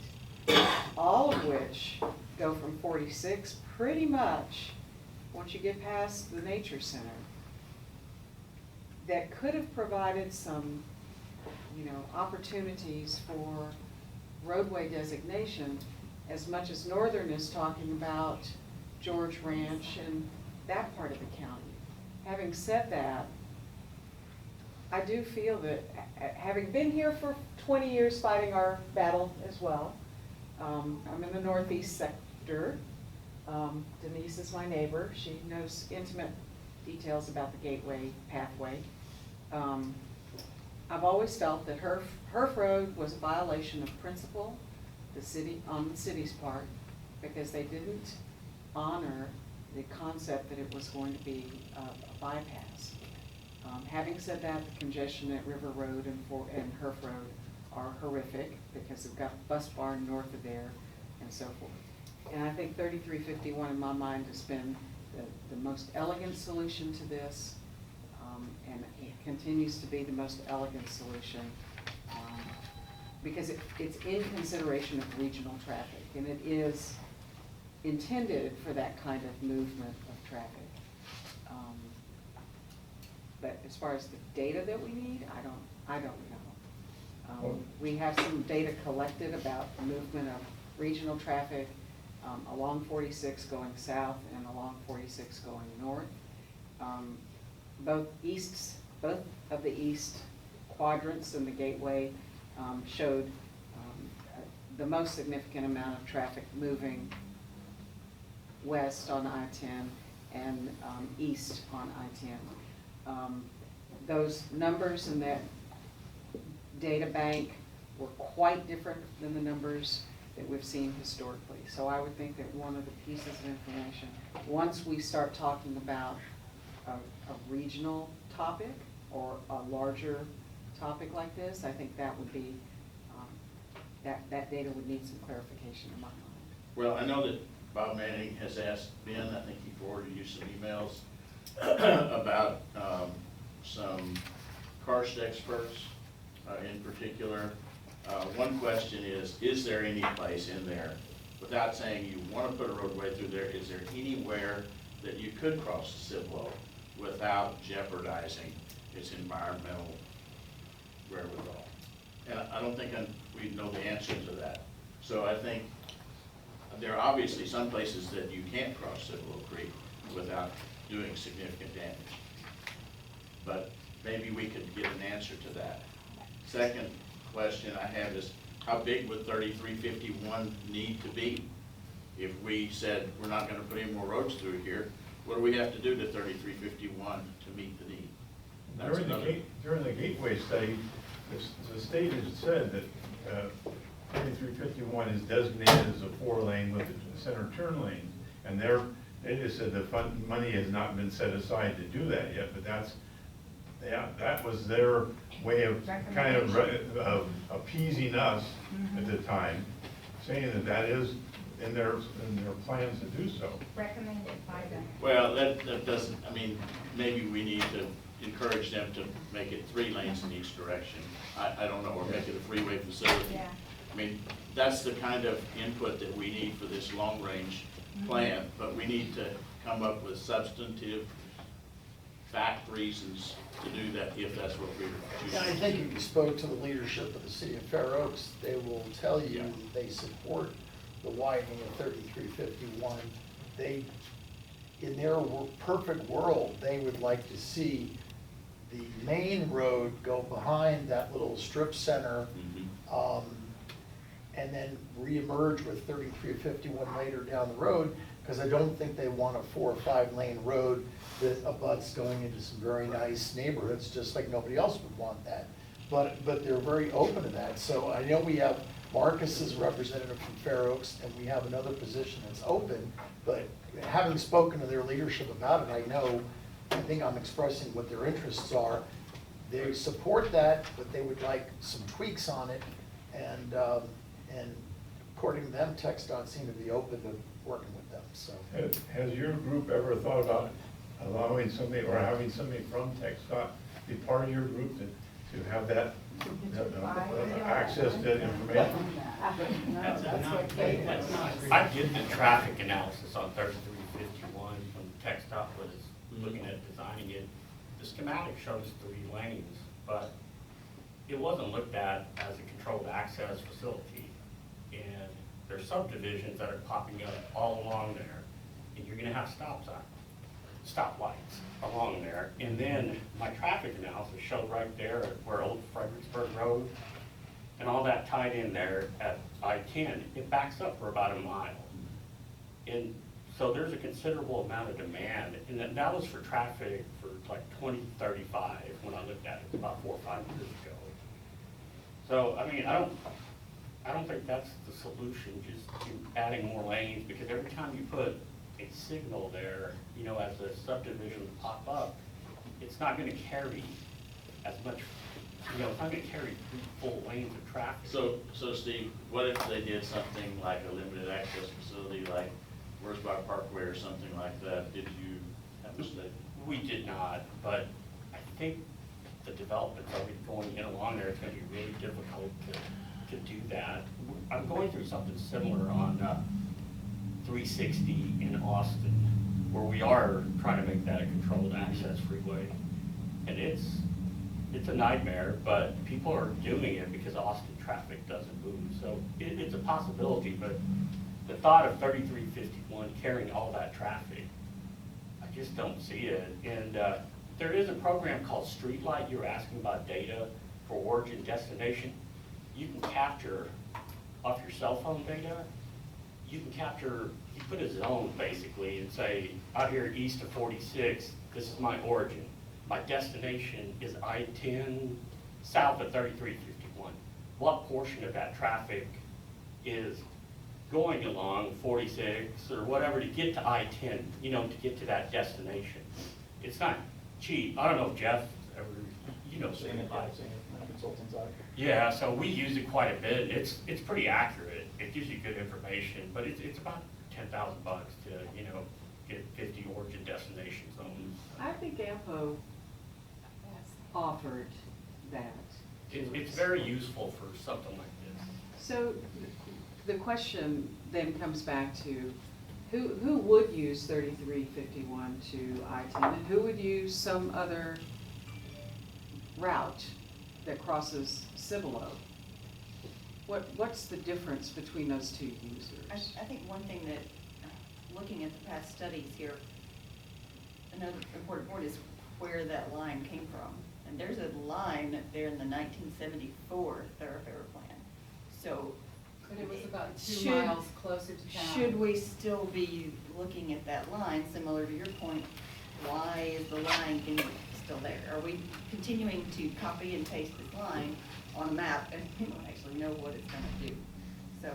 all of which go from 46 pretty much once you get past the nature center, that could have provided some, opportunities for roadway designation, as much as Northern is talking about George Ranch and that part of the county. Having said that, I do feel that, having been here for 20 years fighting our battle as well, I'm in the northeast sector. Denise is my neighbor. She knows intimate details about the Gateway pathway. I've always felt that Herf Road was a violation of principle, on the city's part, because they didn't honor the concept that it was going to be a bypass. Having said that, the congestion at River Road and Herf Road are horrific because they've got a bus barn north of there and so forth. And I think 3351 in my mind has been the most elegant solution to this, and it continues to be the most elegant solution because it's in consideration of regional traffic, and it is intended for that kind of movement of traffic. But as far as the data that we need, I don't know. We have some data collected about the movement of regional traffic along 46 going south and along 46 going north. Both of the east quadrants in the Gateway showed the most significant amount of traffic moving west on I-10 and east on I-10. Those numbers in that data bank were quite different than the numbers that we've seen historically. So I would think that one of the pieces of information, once we start talking about a regional topic or a larger topic like this, I think that would be, that data would need some clarification in my mind. Well, I know that Bob Manning has asked Ben, I think he forwarded you some emails about some karst experts in particular. One question is there any place in there, without saying you want to put a roadway through there, is there anywhere that you could cross the Cibolo without jeopardizing its environmental wherewithal? And I don't think we know the answer to that. So I think there are obviously some places that you can't cross Cibolo Creek without doing significant damage. But maybe we could get an answer to that. Second question I have is, how big would 3351 need to be? If we said we're not going to put any more roads through here, what do we have to do to 3351 to meet the need? During the Gateway study, the state has said that 3351 is designated as a 4-lane with a center turn lane, and they just said the money has not been set aside to do that yet, but that was their way of kind of appeasing us at the time, saying that is in their plans to do so. Recommended by them. Well, that doesn't, I mean, maybe we need to encourage them to make it 3 lanes in each direction. I don't know, or make it a freeway facility. Yeah. I mean, that's the kind of input that we need for this long-range plan, but we need to come up with substantive fact reasons to do that if that's what we're choosing. Yeah, I think if you spoke to the leadership of the city of Fair Oaks, they will tell you that they support the widening of 3351. They, in their perfect world, they would like to see the main road go behind that little strip center, and then reemerge with 3351 later down the road, because I don't think they want a 4 or 5 lane road that abuts going into some very nice neighborhoods, just like nobody else would want that. But they're very open to that. So I know we have Marcus as a representative from Fair Oaks, and we have another position that's open, but having spoken to their leadership about it, I think I'm expressing what their interests are. They support that, but they would like some tweaks on it, and according to them, TxDOT seemed to be open to working with them, so. Has your group ever thought about allowing somebody or having somebody from TxDOT be part of your group to have that access to that information? I did the traffic analysis on 3351 when TxDOT was looking at designing it. The schematic shows 3 lanes, but it wasn't looked at as a controlled access facility. And there's subdivisions that are popping up all along there, and you're gonna have stoplights along there. And then my traffic analysis showed right there where Old Fredericksburg Road and all that tied in there at I-10, it backs up for about a mile. And so there's a considerable amount of demand, and that was for traffic for like 2035 when I looked at it about 4 or 5 years ago. So, I mean, I don't think that's the solution, just adding more lanes, because every time you put a signal there, you know, as the subdivisions pop up, it's not gonna carry as much, you know, it's not gonna carry 3 full lanes of traffic. So Steve, what if they did something like a limited access facility, like Wurzbach Parkway or something like that? Did you have to say? We did not, but I think the development's already going in along there. It's gonna be really difficult to do that. I'm going through something similar on 360 in Austin, where we are trying to make that a controlled access freeway. And it's a nightmare, but people are doing it because Austin traffic doesn't move. So it's a possibility, but the thought of 3351 carrying all that traffic, I just don't see it. And there is a program called Streetlight. You were asking about data for origin destination. You can capture off your cell phone data. You can capture, you put a zone basically and say, out here east of 46, this is my origin. My destination is I-10 south of 3351. What portion of that traffic is going along 46 or whatever to get to I-10, you know, to get to that destination? It's not cheap. I don't know if Jeff ever, you know, something about it. Yeah, so we use it quite a bit. It's pretty accurate. It gives you good information, but it's about $10,000 to, you know, get 50 origin destination zones. I think AMPO offered that. It's very useful for something like this. So the question then comes back to who would use 3351 to I-10 and who would use some other route that crosses Cibolo? What's the difference between those two users? I think one thing that, looking at the past studies here, another important point is where that line came from. And there's a line there in the 1974 Thoroughfare plan. So. But it was about 2 should- miles closer to town. Should we still be looking at that line, similar to your point, why is the line still there? Are we continuing to copy and paste this line on a map and we don't actually know what it's gonna do? So,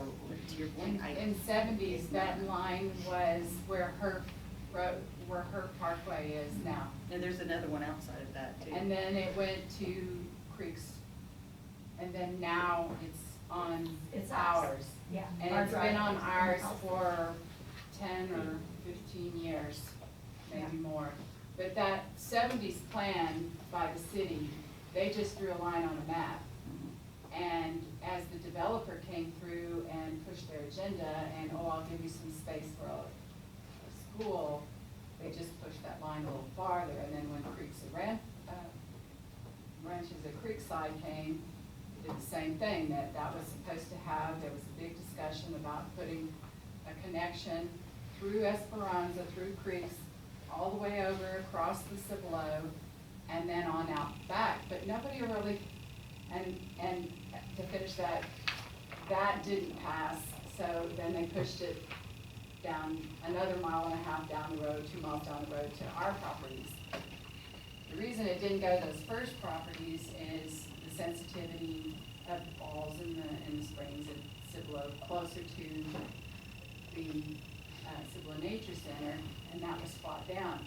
to your point, In 70s, that line was where her road, where her parkway is now. And there's another one outside of that too. And then it went to Creeks. And then now it's on It's ours. ours. Yeah. And Our it's been driveway on is on ours ours. for 10 or 15 years, maybe more. But that 70s plan by the city, they just drew a line on a map. And as the developer came through and pushed their agenda and, oh, I'll give you some space for a school, they just pushed that line a little farther. And then when Ranches at Creekside came, did the same thing, that was supposed to have, there was a big discussion about putting a connection through Esperanza, through Creeks, all the way over across the Cibolo, and then on out back. But nobody really, and to finish that didn't pass, so then they pushed it down another 1.5 miles down the road, 2 miles down the road to our properties. The reason it didn't go to those first properties is the sensitivity of the falls and the springs at Cibolo, closer to the Cibolo Nature Center, and that was fought down.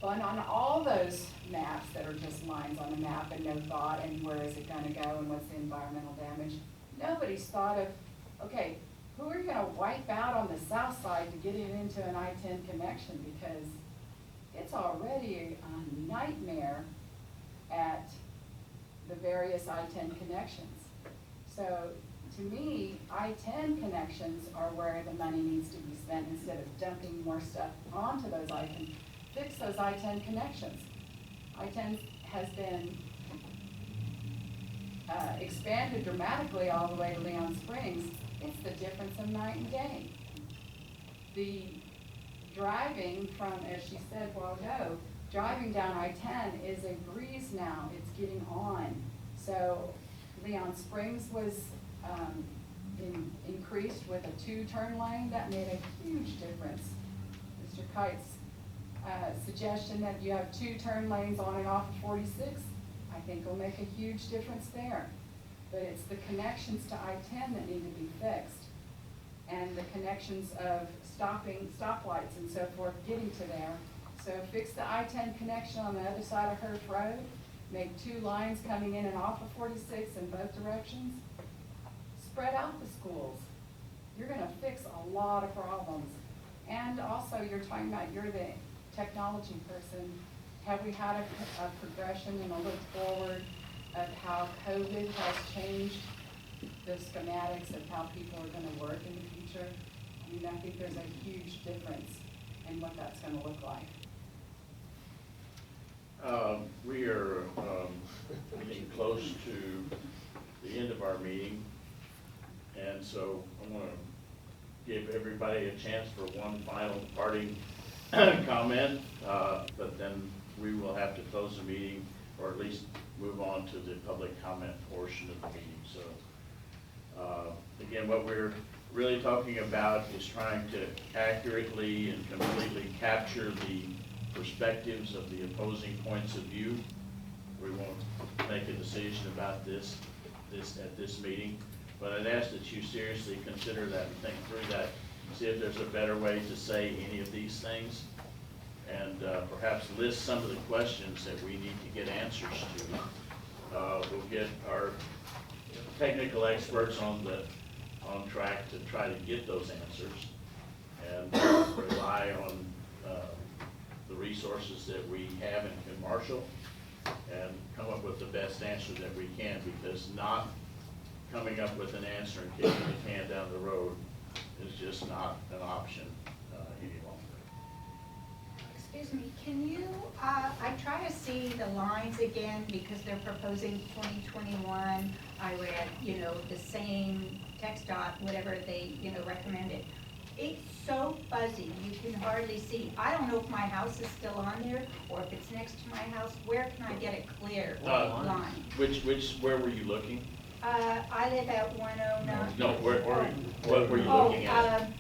But on all those maps that are just lines on a map and no thought and where is it gonna go and what's the environmental damage, nobody's thought of, okay, who are you gonna wipe out on the south side to get it into an I-10 connection? Because it's already a nightmare at the various I-10 connections. So to me, I-10 connections are where the money needs to be spent instead of dumping more stuff onto those I-10. Fix those I-10 connections. I-10 has been expanded dramatically all the way to Leon Springs. It's the difference of night and day. The driving from, as she said a while ago, driving down I-10 is a breeze now. It's getting on. So Leon Springs was increased with a 2-turn lane. That made a huge difference. Mr. Kite's suggestion that you have 2 turn lanes on and off of 46, I think will make a huge difference there. But it's the connections to I-10 that need to be fixed, and the connections of stoplights and so forth getting to there. So fix the I-10 connection on the other side of Hurst Road, make 2 lines coming in and off of 46 in both directions. Spread out the schools. You're gonna fix a lot of problems. And also, you're talking about, you're the technology person. Have we had a progression and a look forward of how COVID has changed the schematics of how people are gonna work in the future? I mean, I think there's a huge difference in what that's gonna look like. We are getting close to the end of our meeting, and so I want to give everybody a chance for one final parting comment, but then we will have to close the meeting, or at least move on to the public comment portion of the meeting. So again, what we're really talking about is trying to accurately and completely capture the perspectives of the opposing points of view. We won't make a decision about this at this meeting, but I'd ask that you seriously consider that and think through that, see if there's a better way to say any of these things, and perhaps list some of the questions that we need to get answers to. We'll get our technical experts on track to try to get those answers, and rely on the resources that we have and can marshal, and come up with the best answer that we can, because not coming up with an answer and kicking the can down the road is just not an option any longer. Excuse me, can you, I try to see the lines again because they're proposing 2021. I read, the same text dot, whatever they, recommended. It's so fuzzy, you can hardly see. I don't know if my house is still on there or if it's next to my house. Where can I get a clear line? Where were you looking? I live at 109. No, what were you looking at?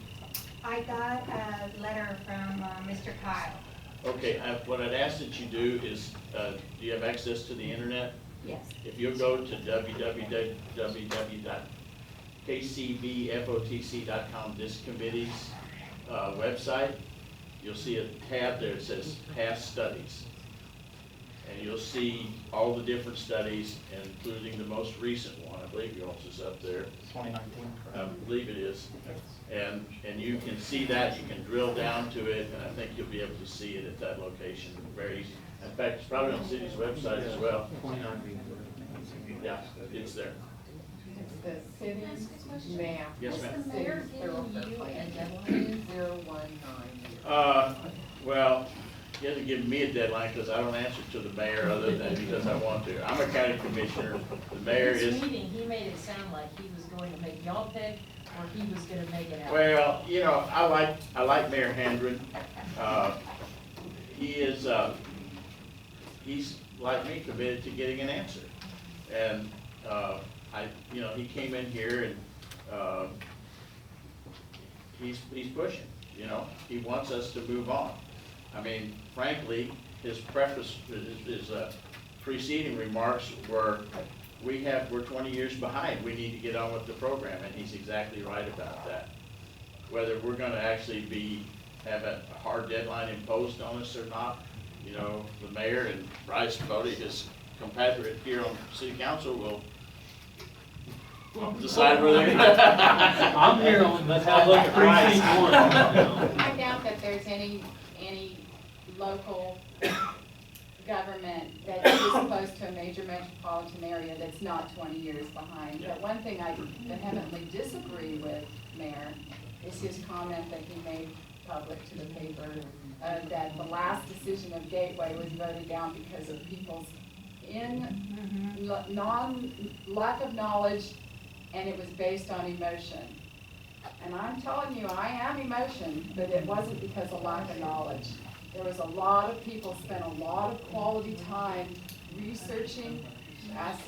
I got a letter from Mr. Kyle. Okay, what I'd ask that you do is, do you have access to the internet? Yes. If you go to www.kcbfotc.com, this committee's website, you'll see a tab there that says past studies. And you'll see all the different studies, including the most recent one. I believe yours is up there. 2019. I believe it is. And you can see that, you can drill down to it, and I think you'll be able to see it at that location very easy. In fact, it's probably on the city's website as well. Yeah, it's there. It's the city's map. Yes, ma'am. Is the mayor giving you a deadline? 019. Well, he hasn't given me a deadline because I don't answer to the mayor other than because I want to. I'm a county commissioner. The mayor is. This meeting, he made it sound like he was going to make y'all pick, or he was gonna make it out. Well, I like Mayor Handren. He is, he's like me, committed to getting an answer. And, he came in here and, he's pushing, he wants us to move on. I mean, frankly, his preface, his preceding remarks were, we're 20 years behind, we need to get on with the program, and he's exactly right about that. Whether we're gonna actually have a hard deadline imposed on us or not, the mayor and Bryce Bodie, his compatriot here on city council, will decide where they're. I'm here on, let's have a look at precinct one. I doubt that there's any local government that is close to a major metropolitan area that's not 20 years behind. But one thing I vehemently disagree with, Mayor, is his comment that he made public to the paper, that the last decision of Gateway was voted down because of people's lack of knowledge, and it was based on emotion. And I'm telling you, I am emotion, but it wasn't because of lack of knowledge. There was a lot of people spent a lot of quality time researching. Ask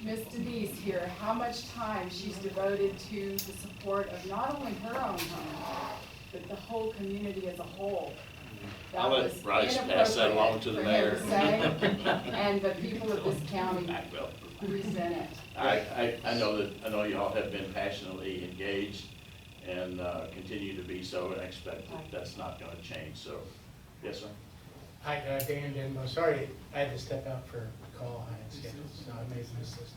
Miss Denise here how much time she's devoted to the support of not only her own home, but the whole community as a whole. I'll let Bryce pass that along to the mayor. And the people of this county resent it. I know y'all have been passionately engaged and continue to be so, and I expect that that's not gonna change, so, yes, sir. Hi, Dan Denbo. Sorry, I had to step out for a call I had scheduled, so I may have missed this.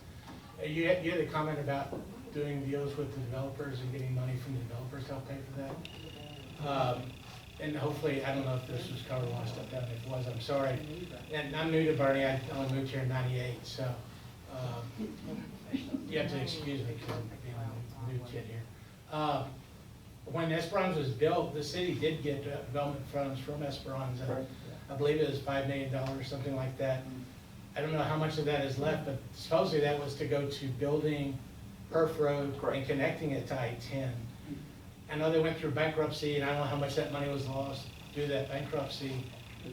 You had a comment about doing deals with the developers and getting money from the developers to help pay for that. And hopefully, I don't know if this was covered when I stepped out. If it was, I'm sorry. And I'm new to Bernie. I only moved here in '98, so you have to excuse me because I'm being a new kid here. When Esperanza was built, the city did get development funds from Esperanza. I believe it was $5 million, something like that. I don't know how much of that is left, but supposedly that was to go to building Perf Road and connecting it to I-10. I know they went through bankruptcy, and I don't know how much that money was lost due to that bankruptcy,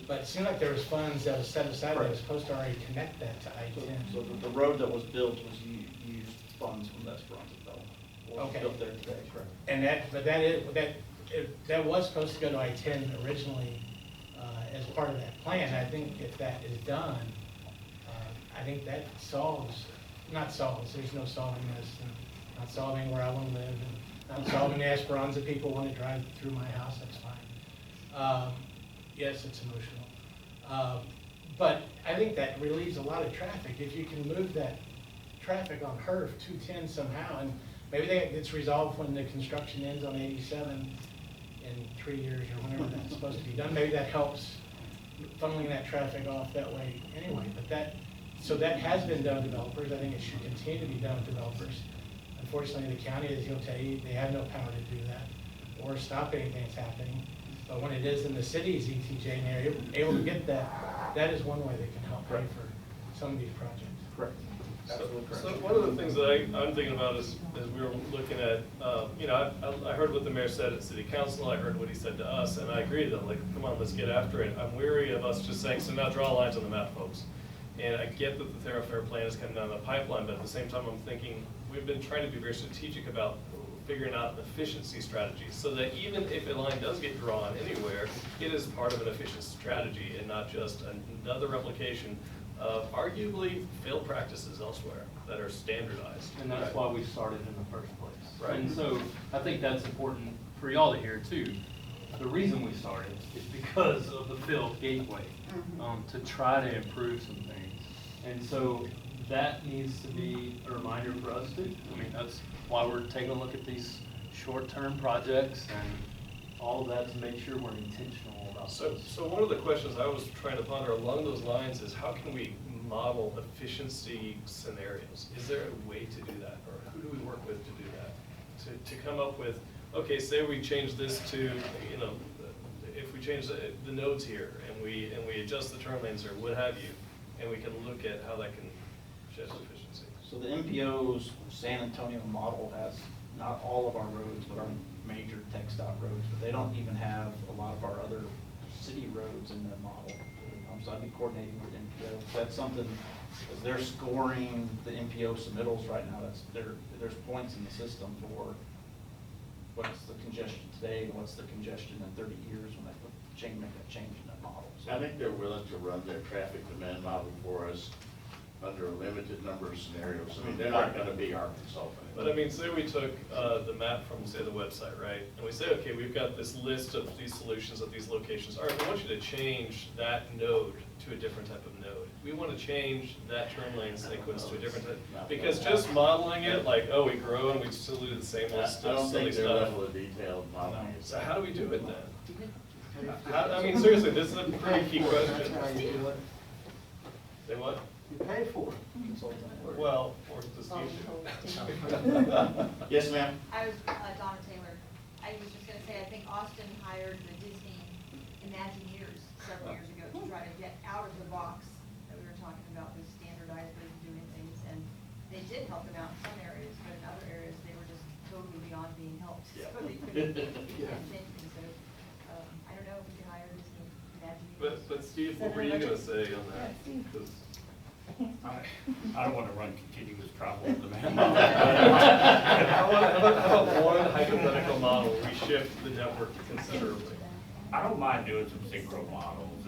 but it seemed like there was funds that was set aside that was supposed to already connect that to I-10. So the road that was built was used funds from that Esperanza development. Okay. Built there today, correct? And that was supposed to go to I-10 originally as part of that plan. I think if that is done, I think that there's no solving this, and not solving where I want to live, and not solving the Esperanza people want to drive through my house, that's fine. Yes, it's emotional. But I think that relieves a lot of traffic. If you can move that traffic on HERF 210 somehow, and maybe that gets resolved when the construction ends on 87 in 3 years or whenever that's supposed to be done. Maybe that helps funneling that traffic off that way anyway. But so that has been done with developers. I think it should continue to be done with developers. Unfortunately, the county, as he'll tell you, they have no power to do that or stop anything that's happening. But when it is in the city's ETJ and they're able to get that is one way they can help pay for some of these projects. Correct. So one of the things that I'm thinking about is we were looking at, I heard what the mayor said at city council, I heard what he said to us, and I agree that, like, come on, let's get after it. I'm weary of us just saying, so now draw lines on the map, folks. And I get that the Thoroughfare plan is coming down the pipeline, but at the same time, I'm thinking, we've been trying to be very strategic about figuring out an efficiency strategy, so that even if a line does get drawn anywhere, it is part of an efficient strategy and not just another replication of arguably failed practices elsewhere that are standardized. And that's why we started in the first place. Right. And so I think that's important for y'all to hear too. The reason we started is because of the failed gateway, to try to improve some things. And so that needs to be a reminder for us too. I mean, that's why we're taking a look at these short-term projects and all of that to make sure we're intentional about So one of the questions I was trying to ponder along those lines is how can we model efficiency scenarios? Is there a way to do that, or who do we work with to do that? To come up with, okay, say we change this to, if we change the nodes here and we adjust the turn lanes or what have you, and we can look at how that can shift efficiency. So the MPO's San Antonio model has not all of our roads, but our major TxDOT roads, but they don't even have a lot of our other city roads in that model. So I'd be coordinating with MPO. That's something, as they're scoring the MPO submittals right now, there's points in the system for what's the congestion today and what's the congestion in 30 years when they make that change in that model. So I think they're willing to run their traffic demand model for us under a limited number of scenarios. I mean, they're not gonna be our consultant. But I mean, say we took the map from, say, the website, right? And we say, okay, we've got this list of these solutions at these locations. All right, we want you to change that node to a different type of node. We want to change that turn lane sequence to a different type. Because just modeling it, like, oh, we grow and we still do the same list I of don't silly think their stuff. level of detail modeling is. So how do we do it then? I mean, seriously, this is a pretty key question. That's how you do it. Say what? You pay for it. Well, or just Yes, ma'am? I was, Donna Taylor. I was just gonna say, I think Austin hired the Disney Imagineers several years ago to try to get out of the box that we were talking about with standardized ways of doing things. And they did help them out in some areas, but in other areas, they were just totally beyond being helped. Yeah. So they couldn't think. And so, I don't know if we could hire Disney Imagineers. But Steve, what were you gonna say on that? 'Cause I don't want to run continuous travel with the man. How about one hypothetical model, we shift the network considerably? I don't mind doing some synchro models,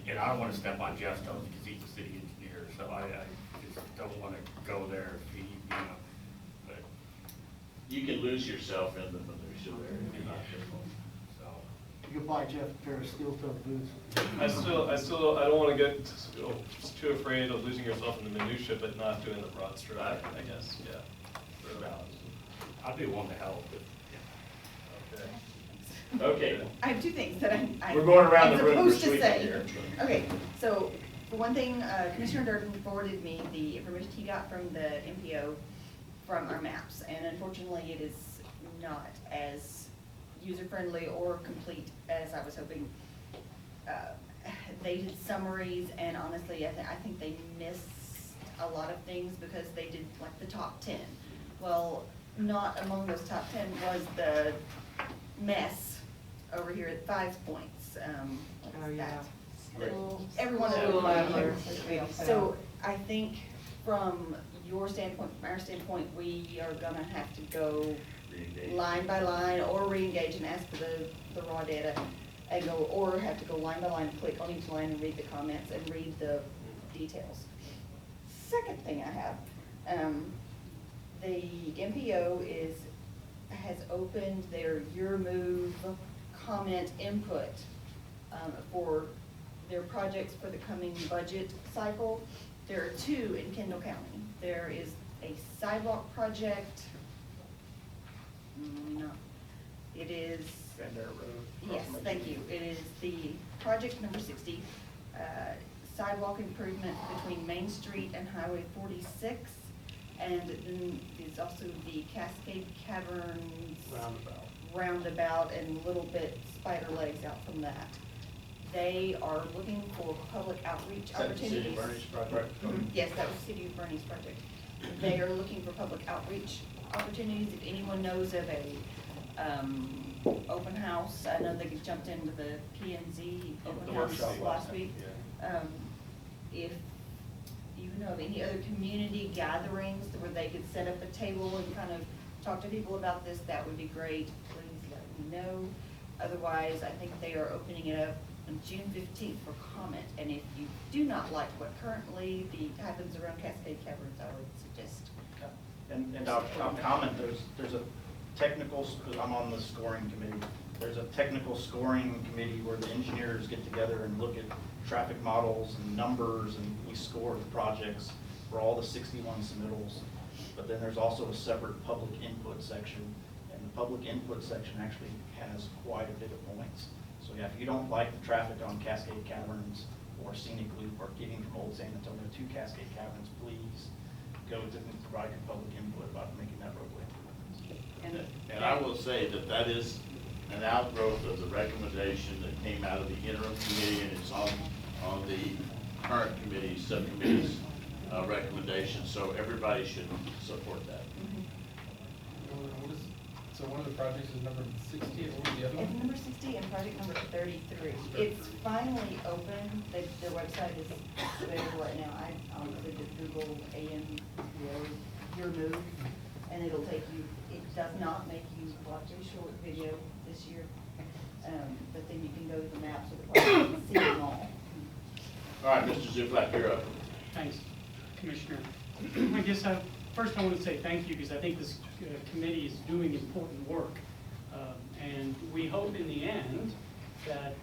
and I don't want to step on Jeff's toes because he's a city engineer, so I just don't want to go there if he, but. You can lose yourself in the minutia there if you're not careful. So. You could buy Jeff a pair of steel-toed boots. I don't wanna get too afraid of losing yourself in the minutia, but not doing the broad stroke, I guess, yeah. For balance. I'd be willing to help, but. Okay. I have two things that I'm We're going around I'm the room, we're supposed to sweeping say. here. Okay, so for one thing, Commissioner Durden forwarded me the information he got from the MPO from our maps, and unfortunately it is not as user-friendly or complete as I was hoping. They did summaries, and honestly, I think they missed a lot of things because they did like the top 10. Well, not among those top 10 was the mess over here at 5 Points. Oh, yeah. Everyone. School Adler. So I think from your standpoint, from our standpoint, we are gonna have to go line by line or re-engage and ask for the raw data and go, or have to go line by line, click on each line and read the comments and read the details. Second thing I have, the MPO has opened their Your Move comment input for their projects for the coming budget cycle. There are two in Kendall County. There is a sidewalk project. No, it is. Yes, thank you. It is the project number 60, sidewalk improvement between Main Street and Highway 46. And then there's also the Cascade Caverns roundabout and a little bit spider legs out from that. They are looking for public outreach opportunities. City of Bernie's project? Yes, that was City of Bernie's project. They are looking for public outreach opportunities. If anyone knows of a open house, I know they jumped into the P&Z open house last week. If you know of any other community gatherings where they could set up a table and kind of talk to people about this, that would be great. Please let me know. Otherwise, I think they are opening it up on June 15th for comment. And if you do not like what currently happens around Cascade Caverns, I would suggest. And I'll comment, there's a technical, I'm on the scoring committee. There's a technical scoring committee where the engineers get together and look at traffic models and numbers, and we score the projects for all the 61 submittals. But then there's also a separate public input section, and the public input section actually has quite a bit of points. So yeah, if you don't like the traffic on Cascade Caverns or Scenic Loop or getting from Old San Antonio to Cascade Caverns, please go to provide your public input about making that roadway. And I will say that is an outgrowth of the recommendation that came out of the interim committee, and it's on the current committee, subcommittee's recommendation, so everybody should support that. So one of the projects is number 60, and what was the other one? It's number 60 and project number 33. It's finally open. Their website is available right now. I honestly just Google Your Move, and it'll take you, it does not make you watch a short video this year, but then you can go to the maps of the project and see them all. All right, Mr. Zuflack, you're up. Thanks. Commissioner. I guess first I want to say thank you, because I think this committee is doing important work. And we hope in the end that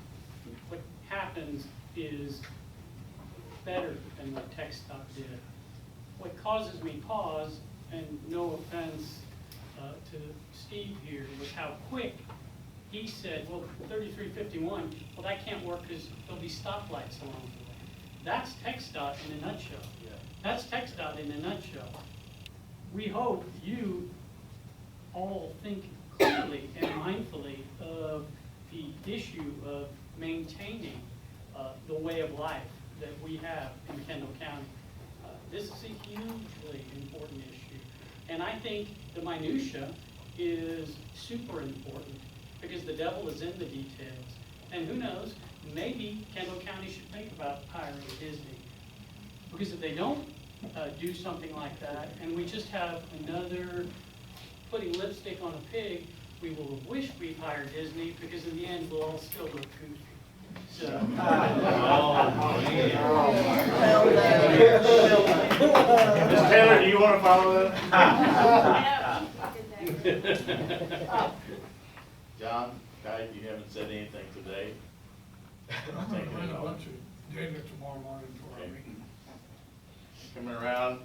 what happens is better than what TxDOT did. What causes me pause, and no offense to Steve here, was how quick he said, well, 3351, well, that can't work because there'll be stoplights along the way. That's TxDOT in a nutshell. That's TxDOT in a nutshell. We hope you all think clearly and mindfully of the issue of maintaining the way of life that we have in Kendall County. This is a hugely important issue. And I think the minutia is super important, because the devil is in the details. And who knows, maybe Kendall County should think about hiring Disney. Because if they don't do something like that, and we just have another putting lipstick on a pig, we will wish we'd hired Disney, because in the end, we'll all still look goofy. So. Ms. Taylor, do you want to follow that? John, Guy, you haven't said anything today. I'm gonna run a bunch of data tomorrow morning for our meeting. Coming around.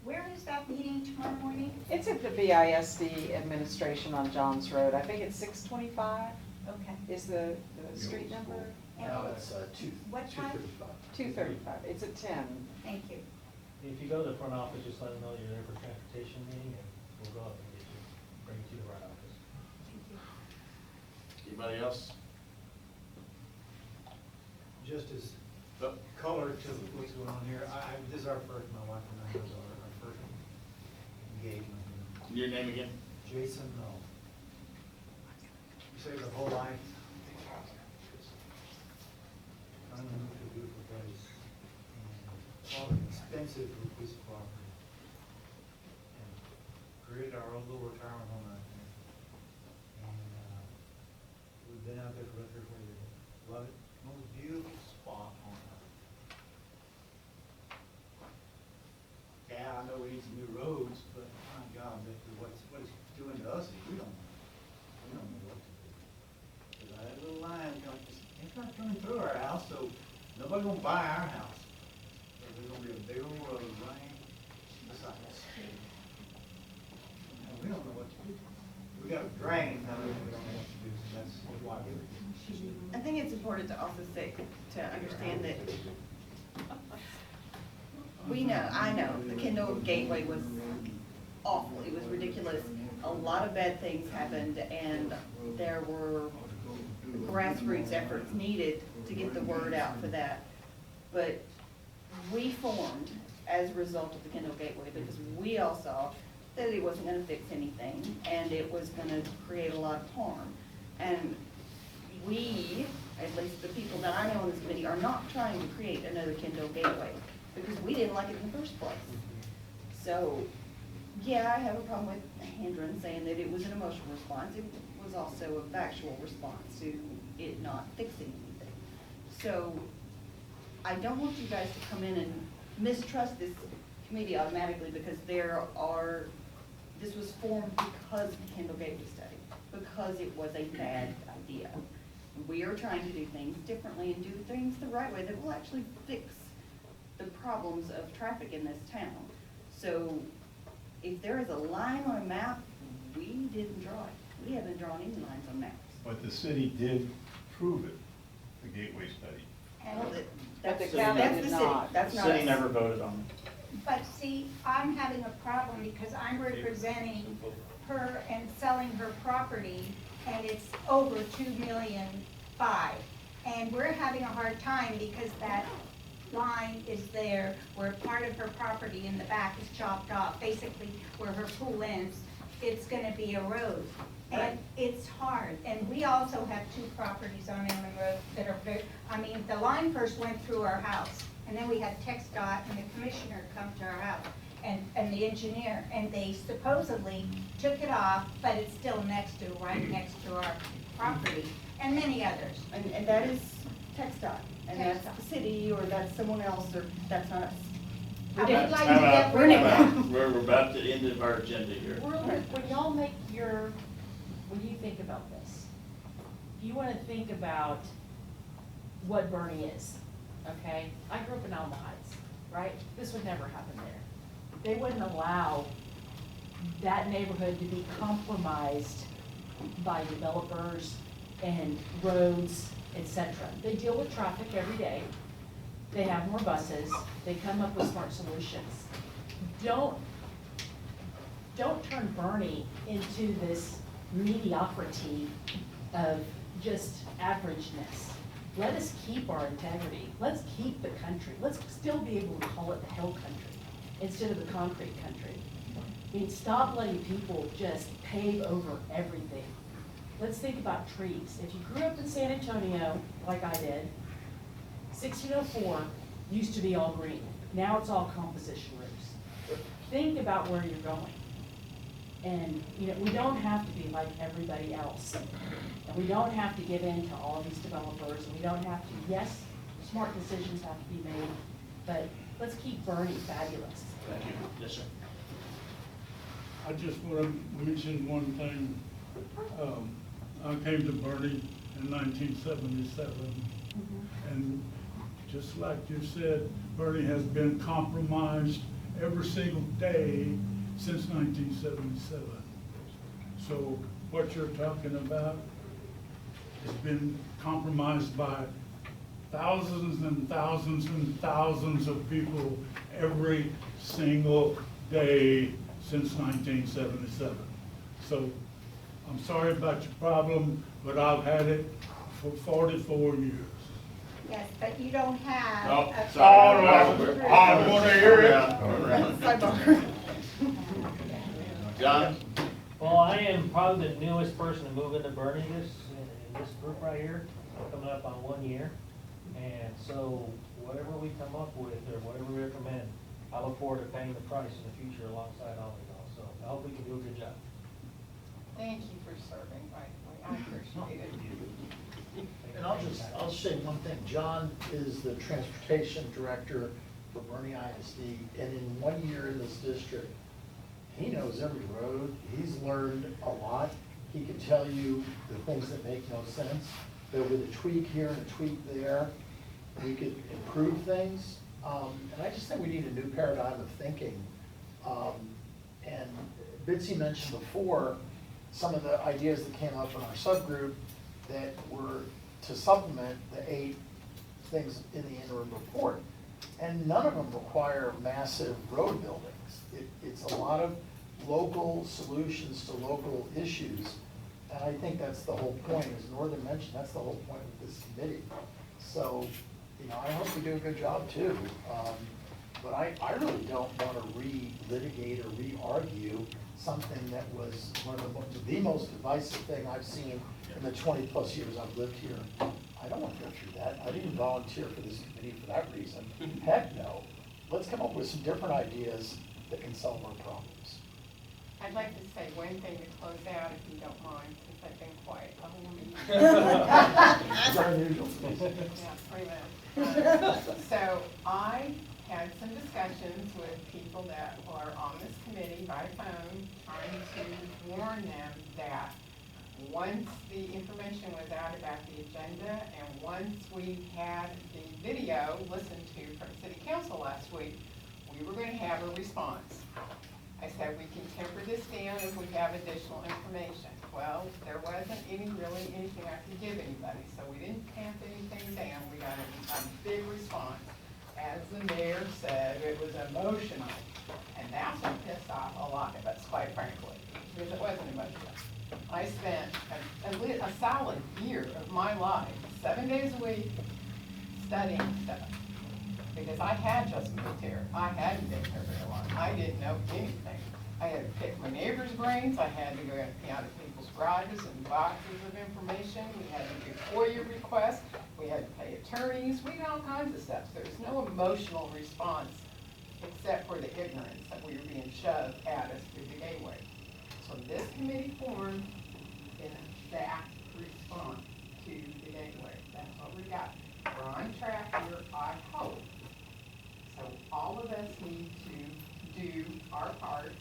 Where is that meeting tomorrow morning? It's at the BISD administration on Johns Road. I think it's 625 Okay. is the street number. No, it's What time? 235. It's at 10. Thank you. If you go to the front office, just let them know you're there for transportation meeting, and we'll go up and get you, bring you to the right office. Anybody else? Just as color to what's going on here, this is our first, my wife and I, this is our first engagement. Your name again? Jason, no. You saved our whole life. I'm gonna move to a beautiful place. And all expensive for a piece of property. And created our own little retirement home out there. And we've been out there for about 3 or 4 years. Love it. Most beautiful spot on earth. Yeah, I know we need some new roads, but my God, what it's doing to us is we don't know what to do. Cause I had a little line, it's not coming through our house, so nobody's gonna buy our house. So there's gonna be a big old road right beside us. And we don't know what to do. We got a drain, now we don't know what to do, so that's why we're. I think it's important to also say, to understand that I know the Kendall Gateway was awful. It was ridiculous. A lot of bad things happened, and there were grassroots efforts needed to get the word out for that. But we formed as a result of the Kendall Gateway, because we all saw that it wasn't gonna fix anything, and it was gonna create a lot of harm. And we, at least the people that I know on this committee, are not trying to create another Kendall Gateway, because we didn't like it in the first place. So, yeah, I have a problem with Hendron saying that it was an emotional response. It was also a factual response to it not fixing anything. So, I don't want you guys to come in and mistrust this committee automatically, because this was formed because of the Kendall Gateway study, because it was a bad idea. We are trying to do things differently and do things the right way that will actually fix the problems of traffic in this town. So if there is a line on a map, we didn't draw it. We haven't drawn any lines on maps. But the city did prove it, the Gateway study. And That's the the county did city, not. that's not The city us. never voted on it. But see, I'm having a problem because I'm representing her and selling her property, and it's over 2.5 million. And we're having a hard time because that line is there where part of her property in the back is chopped off, basically where her pool ends, it's gonna be a road. And it's hard. And we also have 2 properties on Emmon Road that are the line first went through our house. And then we had TxDOT and the commissioner come to our house and the engineer, and they supposedly took it off, but it's still right next to our property, and many others. And that is TxDOT, and that's the city, or that's someone else, or that's not us. I would like to Time get out, rid of time them. out. We're about to end of our agenda here. Real quick, when y'all make your, when you think about this, you wanna think about what Bernie is, okay? I grew up in Alma Heights, right? This would never happen there. They wouldn't allow that neighborhood to be compromised by developers and roads, etc. They deal with traffic every day. They have more buses. They come up with smart solutions. Don't turn Bernie into this mediocrity of just averageness. Let us keep our integrity. Let's keep the country. Let's still be able to call it the hill country instead of the concrete country. I mean, stop letting people just pave over everything. Let's think about trees. If you grew up in San Antonio, like I did, 1604 used to be all green. Now it's all composition roofs. Think about where you're going. And, you know, we don't have to be like everybody else. And we don't have to give in to all these developers. And we don't have to, yes, smart decisions have to be made, but let's keep Bernie fabulous. Thank you. Yes, sir. I just want to mention one thing. I came to Bernie in 1977, and just like you said, Bernie has been compromised every single day since 1977. So what you're talking about has been compromised by thousands and thousands and thousands of people every single day since 1977. So I'm sorry about your problem, but I've had it for 44 years. Yes, but you don't have. No, a- sorry. I want to hear it. Sidebar. John? Well, I am probably the newest person to move into Bernie in this group right here, coming up on 1 year. And so whatever we come up with or whatever we recommend, I look forward to paying the price in the future alongside all of y'all. So I hope we can do a good job. Thank you for serving, by the way, I appreciate it. And I'll say one thing, John is the transportation director for Bernie ISD, and in 1 year in this district, he knows every road, he's learned a lot. He can tell you the things that make no sense, but with a tweak here and a tweak there, we could improve things. And I just think we need a new paradigm of thinking. And Bitsy mentioned before, some of the ideas that came up in our subgroup that were to supplement the 8 things in the interim report. And none of them require massive road buildings. It's a lot of local solutions to local issues. And I think that's the whole point, as Northern mentioned, that's the whole point of this committee. So, you know, I hope we do a good job too. But I really don't want to re-litigate or re-argue something that was one of the most divisive thing I've seen in the 20-plus years I've lived here. I don't want to go through that. I didn't volunteer for this committee for that reason. Heck no. Let's come up with some different ideas that can solve our problems. I'd like to say one thing to close out, if you don't mind, since I've been quiet the whole meeting. It's unusual. Yeah, pretty much. So I had some discussions with people that are on this committee by phone, trying to warn them that once the information was out about the agenda and once we had the video listened to from City Council last week, we were going to have a response. I said we can temper this down if we have additional information. Well, there wasn't really anything I could give anybody, so we didn't tamp anything down. We got a big response. As the mayor said, it was emotional. And that's what pissed off a lot of us, quite frankly, because it wasn't emotional. I spent a solid year of my life, 7 days a week, studying stuff. Because I had just moved here. I hadn't been here very long. I didn't know anything. I had to pick my neighbors' brains. I had to go out to people's garages and boxes of information. We had to do FOIA requests. We had to pay attorneys. We had all kinds of stuff. There was no emotional response except for the ignorance that we were being shoved at us through the gateway. So this committee formed in that response to the gateway. That's what we got. We're on track here, I hope. So all of us need to do our part,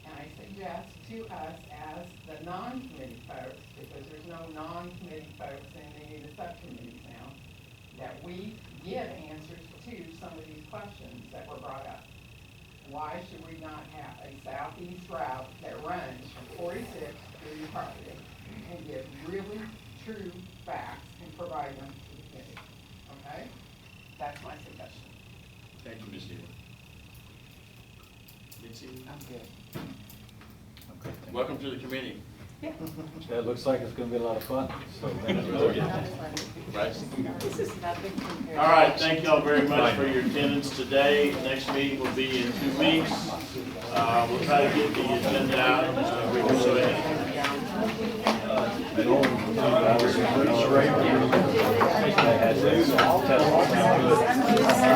and I suggest to us as the non-committee folks, because there's no non-committee folks in any of the subcommittees now, that we give answers to some of these questions that were brought up. Why should we not have a southeast route that runs from 46 through your property and give really true facts and provide them to the committee? Okay? That's my suggestion. Thank you, Ms. Neal. Mitzi? I'm good. Welcome to the committee. That looks like it's gonna be a lot of fun, so. Right. This is nothing compared. All right, thank y'all very much for your attendance today. Next meeting will be in 2 weeks. We'll try to get the agenda out. We can show you.